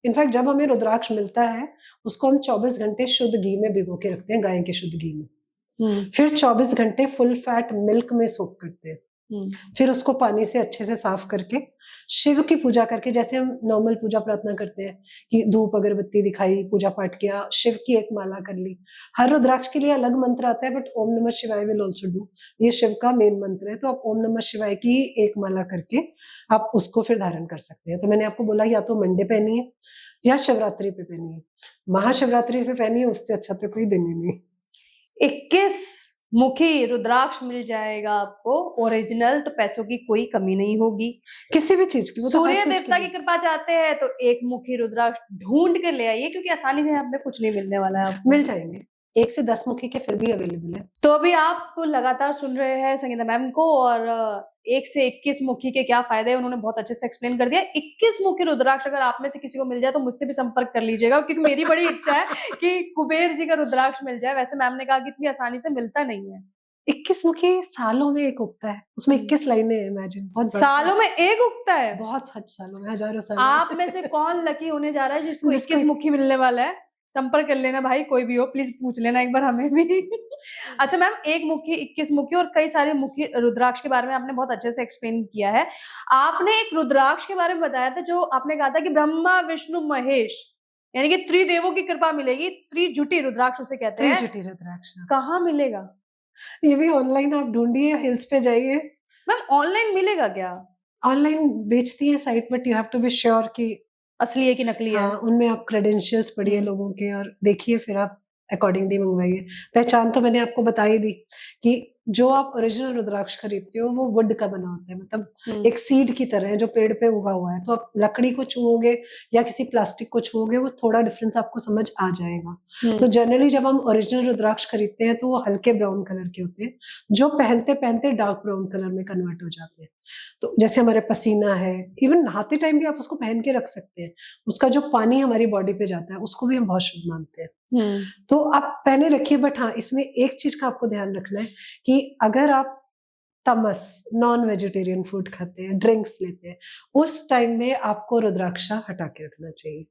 इनफैक्ट जब हमें रुद्राक्ष मिलता है उसको हम 24 घंटे शुद्ध घी में भिगो के रखते हैं, गाय के शुद्ध घी में, फिर 24 घंटे फुल फैट मिल्क में सोक करते हैं, फिर उसको पानी से अच्छे से साफ करके शिव की पूजा करके, जैसे हम नॉर्मल पूजा प्रार्थना करते हैं कि धूप अगरबत्ती दिखाई, पूजा पाठ किया, शिव की एक माला कर ली। हर रुद्राक्ष के लिए अलग मंत्र आता है, बट ओम नमः शिवाय विल आल्सो डू, ये शिव का मेन मंत्र है। तो आप ओम नमः शिवाय की एक माला करके आप उसको फिर धारण कर सकते हैं। तो मैंने आपको बोला या तो मंडे पहनिए या शिवरात्रि पे पहनिए, महाशिवरात्रि पे पहनिए, उससे अच्छा तो कोई दिन ही नहीं। 21 मुखी रुद्राक्ष मिल जाएगा आपको ओरिजिनल, तो पैसों की कोई कमी नहीं होगी किसी भी चीज की। सूर्य देवता की कृपा चाहते हैं तो एक मुखी रुद्राक्ष ढूंढ के ले आइए, क्योंकि आसानी से हमें कुछ नहीं मिलने वाला है। मिल जाएंगे 1 से 10 मुखी के फिर भी अवेलेबल है। तो अभी आप लगातार सुन रहे हैं संगीता मैम को, और 1 से 21 मुखी के क्या फायदे हैं उन्होंने बहुत अच्छे से एक्सप्लेन कर दिया। 21 मुखी रुद्राक्ष अगर आप में से किसी को मिल जाए तो मुझसे भी संपर्क कर लीजिएगा, क्योंकि मेरी बड़ी इच्छा है कि कुबेर जी का रुद्राक्ष मिल जाए। वैसे मैम ने कहा कि इतनी आसानी से मिलता नहीं है। 21 मुखी सालों में एक उगता है, उसमें 21 लाइनें हैं, इमेजिन, बहुत सालों में एक उगता है? बहुत सालों में, हजारों साल। आप में से कौन लकी होने जा रहा है जिसको 21 मुखी मिलने वाला है? संपर्क कर लेना भाई, कोई भी हो, प्लीज पूछ लेना एक बार हमें भी। अच्छा मैम, एक मुखी, 21 मुखी और कई सारे मुखी रुद्राक्ष के बारे में आपने बहुत अच्छे से एक्सप्लेन किया है। आपने एक रुद्राक्ष के बारे में बताया था जो आपने कहा था कि ब्रह्मा विष्णु महेश, यानी कि त्रिदेवों की कृपा मिलेगी, त्रिजुटी रुद्राक्ष उसे कहते हैं। त्रिजुटी रुद्राक्ष कहाँ मिलेगा? ये भी ऑनलाइन आप ढूंढिए, हिल्स पे जाइए। मैम ऑनलाइन मिलेगा क्या? ऑनलाइन बेचती है site, but you have to be sure कि असली है कि नकली है। हाँ, उनमें आप क्रेडेंशियल्स पढ़िए लोगों के और देखिए, फिर आप अकॉर्डिंगली मंगवाइए। पहचान तो मैंने आपको बता ही दी कि जो आप ओरिजिनल रुद्राक्ष खरीदते हो वो वुड का बना होता है, मतलब एक सीड की तरह है जो पेड़ पे उगा हुआ है। तो आप लकड़ी को छुओगे या किसी प्लास्टिक को छुओगे, वो थोड़ा डिफरेंस आपको समझ आ जाएगा। तो जनरली जब हम ओरिजिनल रुद्राक्ष खरीदते हैं तो वो हल्के ब्राउन कलर के होते हैं, जो पहनते पहनते डार्क ब्राउन कलर में कन्वर्ट हो जाते हैं। तो जैसे हमारे पसीना है, इवन नहाते टाइम भी आप उसको पहन के रख सकते हैं, उसका जो पानी हमारी बॉडी पे जाता है उसको भी हम बहुत शुभ मानते हैं। तो आप पहने रखिए, बट हाँ, इसमें एक चीज का आपको ध्यान रखना है कि अगर आप तमस, नॉन वेजिटेरियन फूड खाते हैं, ड्रिंक्स लेते हैं, उस टाइम में आपको रुद्राक्षा हटा के रखना चाहिए,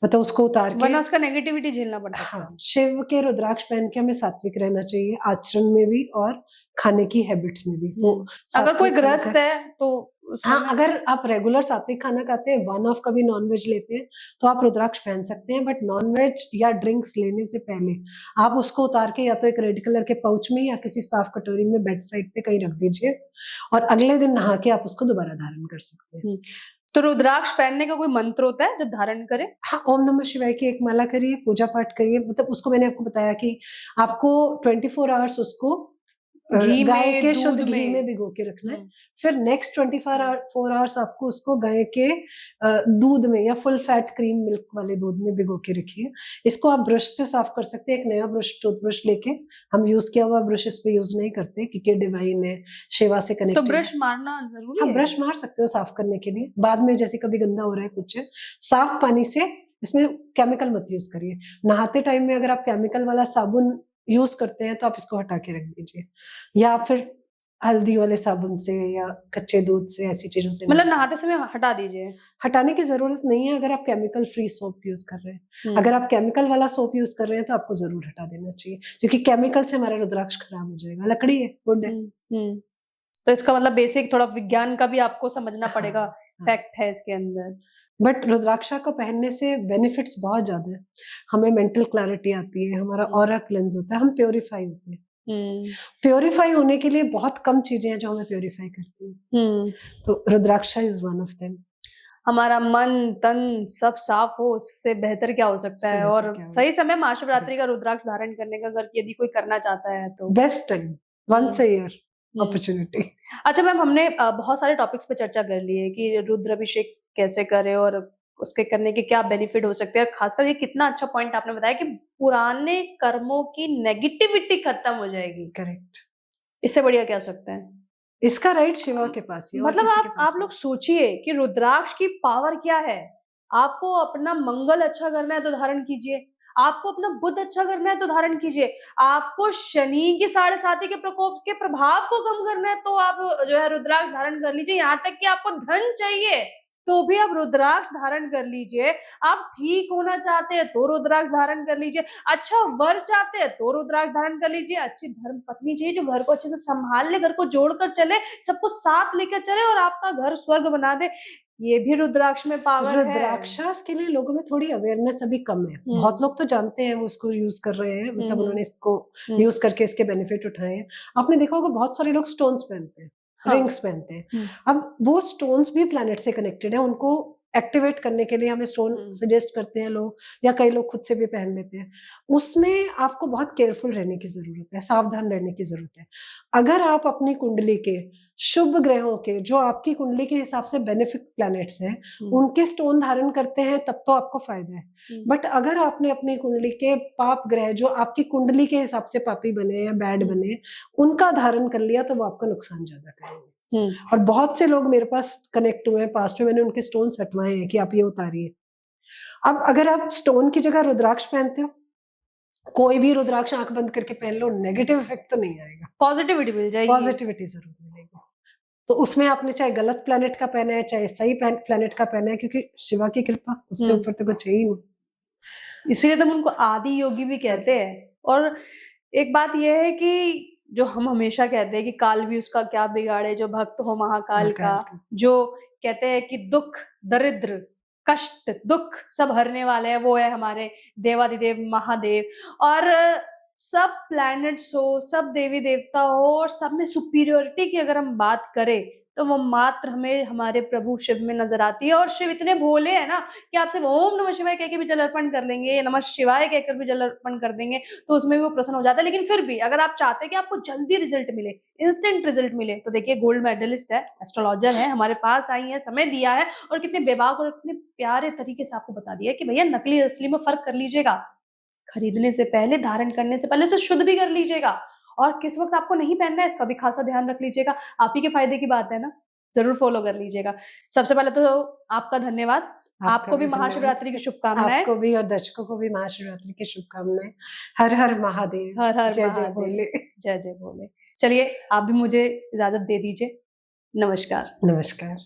मतलब उसको उतार के, वरना उसका नेगेटिविटी झेलना पड़ता है। हाँ, शिव के रुद्राक्ष पहन के हमें सात्विक रहना चाहिए, आचरण में भी और खाने की हैबिट्स में भी। तो अगर कोई गृहस्थ है तो हाँ, अगर आप रेगुलर सात्विक खाना खाते हैं, वन ऑफ कभी नॉनवेज लेते हैं, तो आप रुद्राक्ष पहन सकते हैं, बट नॉनवेज या ड्रिंक्स लेने से पहले आप उसको उतार के या तो एक रेड कलर के पाउच में या किसी साफ कटोरी में बेड साइड पे कहीं रख दीजिए, और अगले दिन नहा के आप उसको दोबारा धारण कर सकते हैं। तो रुद्राक्ष पहनने का कोई मंत्र होता है जब धारण करें? हाँ, ओम नमः शिवाय की एक माला करिए, पूजा पाठ करिए, मतलब उसको मैंने आपको बताया कि आपको 24 आवर्स उसको घी गाय में, के शुद्ध दूध घी में में? भिगो के रखना है। हम्म, फिर नेक्स्ट 4 आवर्स आपको उसको गाय के दूध में या फुल फैट क्रीम मिल्क वाले दूध में भिगो के रखिए। इसको आप ब्रश से साफ कर सकते हैं, एक नया ब्रश, टूथब्रश लेके। हम यूज किया हुआ ब्रश इस पे यूज नहीं करते क्योंकि डिवाइन है, शिवा से तो कनेक्टेड। ब्रश मारना जरूरी हाँ, है? ब्रश मार सकते हो साफ करने के लिए, बाद में जैसे कभी गंदा हो रहा है कुछ है, साफ पानी से। इसमें केमिकल मत यूज करिए। नहाते टाइम में अगर आप केमिकल वाला साबुन यूज करते हैं तो आप इसको हटा के रख दीजिए, या फिर हल्दी वाले साबुन से या कच्चे दूध से, ऐसी चीजों से मतलब नहीं। नहाते समय हटा दीजिए? हटाने की जरूरत नहीं है अगर आप केमिकल फ्री सोप यूज कर रहे हैं। अगर आप केमिकल वाला सोप यूज कर रहे हैं तो आपको जरूर हटा देना चाहिए, क्योंकि केमिकल से हमारा रुद्राक्ष खराब हो जाएगा। लकड़ी है, वुड है। तो इसका मतलब बेसिक थोड़ा विज्ञान का भी आपको समझना पड़ेगा, हाँ। फैक्ट है इसके अंदर। बट रुद्राक्षा को पहनने से बेनिफिट्स बहुत ज्यादा है। हमें मेंटल क्लैरिटी आती है, हमारा ऑरा क्लेंस होता है, हम प्योरीफाई होते हैं। प्योरीफाई होने के लिए बहुत कम चीजें हैं जो हमें प्योरीफाई करती हैं, तो Rudraksha is one of them. हमारा मन तन सब साफ हो, उससे बेहतर क्या हो सकता है? और सही समय महाशिवरात्रि का रुद्राक्ष धारण करने का अगर यदि कोई करना चाहता है तो best time, once a year opportunity. अच्छा मैम, हमने बहुत सारे टॉपिक्स पे चर्चा कर ली है कि रुद्राभिषेक कैसे करें और उसके करने के क्या बेनिफिट हो सकते हैं, और खासकर ये कितना अच्छा पॉइंट आपने बताया कि पुराने कर्मों की नेगेटिविटी खत्म हो जाएगी। करेक्ट। इससे बढ़िया क्या हो सकता है? इसका राइट शिवा के पास ही, और मतलब किसी के पास आप लोग सोचिए कि रुद्राक्ष की पावर क्या है। आपको अपना मंगल अच्छा करना है तो धारण कीजिए, आपको अपना बुध अच्छा करना है तो धारण कीजिए, आपको शनि की 7.5 के प्रकोप के प्रभाव को कम करना है तो आप जो है रुद्राक्ष धारण कर लीजिए। यहाँ तक कि आपको धन चाहिए तो भी आप रुद्राक्ष धारण कर लीजिए, आप ठीक होना चाहते हैं तो रुद्राक्ष धारण कर लीजिए, अच्छा वर चाहते हैं तो रुद्राक्ष धारण कर लीजिए, अच्छी धर्म पत्नी चाहिए जो घर को अच्छे से संभाल ले, घर को जोड़कर चले, सबको साथ लेकर चले और आपका घर स्वर्ग बना दे, ये भी रुद्राक्ष में पावर है। रुद्राक्षास के लिए लोगों में थोड़ी अवेयरनेस अभी कम है। बहुत लोग तो जानते हैं, वो उसको यूज कर रहे हैं, मतलब उन्होंने इसको यूज करके इसके बेनिफिट उठाए हैं। आपने देखा होगा बहुत सारे लोग स्टोन्स पहनते हैं, रिंग्स पहनते हैं। अब वो स्टोन्स भी प्लैनेट से कनेक्टेड है, उनको एक्टिवेट करने के लिए हमें स्टोन सजेस्ट करते हैं लोग, या कई लोग खुद से भी पहन लेते हैं। उसमें आपको बहुत केयरफुल रहने की जरूरत है, सावधान रहने की जरूरत है। अगर आप अपनी कुंडली के शुभ ग्रहों के, जो आपकी कुंडली के हिसाब से बेनिफिक प्लैनेट्स हैं, उनके स्टोन धारण करते हैं तब तो आपको फायदा है। बट अगर आपने अपनी कुंडली के पाप ग्रह, जो आपकी कुंडली के हिसाब से पापी बने या बैड बने, उनका धारण कर लिया तो वो आपका नुकसान ज्यादा करेंगे। और बहुत से लोग मेरे पास कनेक्ट हुए हैं पास्ट में, मैंने उनके स्टोन हटवाए हैं कि आप ये उतारिए। अब अगर आप स्टोन की जगह रुद्राक्ष पहनते हो, कोई भी रुद्राक्ष आंख बंद करके पहन लो, नेगेटिव इफेक्ट तो नहीं आएगा, पॉजिटिविटी मिल जाएगी। पॉजिटिविटी जरूर मिलेगी। तो उसमें आपने चाहे गलत प्लैनेट का पहना है, चाहे सही प्लैनेट का पहना है, क्योंकि शिवा की कृपा, उससे ऊपर तो कुछ है ही नहीं। इसीलिए तो उनको आदि योगी भी कहते हैं। और एक बात यह है कि जो हम हमेशा कहते हैं कि काल भी उसका क्या बिगाड़े जो भक्त हो महाकाल का, जो कहते हैं कि दुख दरिद्र कष्ट दुख सब हरने वाले हैं, वो है हमारे देवादिदेव महादेव। और सब प्लैनेट्स हो, सब देवी देवता हो, और सब में सुपीरियोरिटी की अगर हम बात करें तो वो मात्र हमें हमारे प्रभु शिव में नजर आती है। और शिव इतने भोले हैं ना कि आप सिर्फ ओम नमः शिवाय कहकर भी जल अर्पण कर लेंगे, नमः शिवाय कहकर भी जल अर्पण कर देंगे तो उसमें भी वो प्रसन्न हो जाता है। लेकिन फिर भी अगर आप चाहते हैं कि आपको जल्दी रिजल्ट मिले, इंस्टेंट रिजल्ट मिले, तो देखिए गोल्ड मेडलिस्ट है, एस्ट्रोलॉजर है, हमारे पास आई है, समय दिया है और कितने बेबाक और कितने प्यारे तरीके से आपको बता दिया कि भैया नकली असली में फर्क कर लीजिएगा, खरीदने से पहले, धारण करने से पहले उसे शुद्ध भी कर लीजिएगा, और किस वक्त आपको नहीं पहनना है इसका भी खासा ध्यान रख लीजिएगा। आप ही के फायदे की बात है ना, जरूर फॉलो कर लीजिएगा। सबसे पहले तो आपका धन्यवाद, आपको भी महाशिवरात्रि की शुभकामनाएं। आपको भी और दर्शकों को भी महाशिवरात्रि की शुभकामनाएं। हर हर महादेव, हर हर जय जय भोले, जय जय भोले। चलिए आप भी मुझे इजाजत दे दीजिए। नमस्कार। नमस्कार।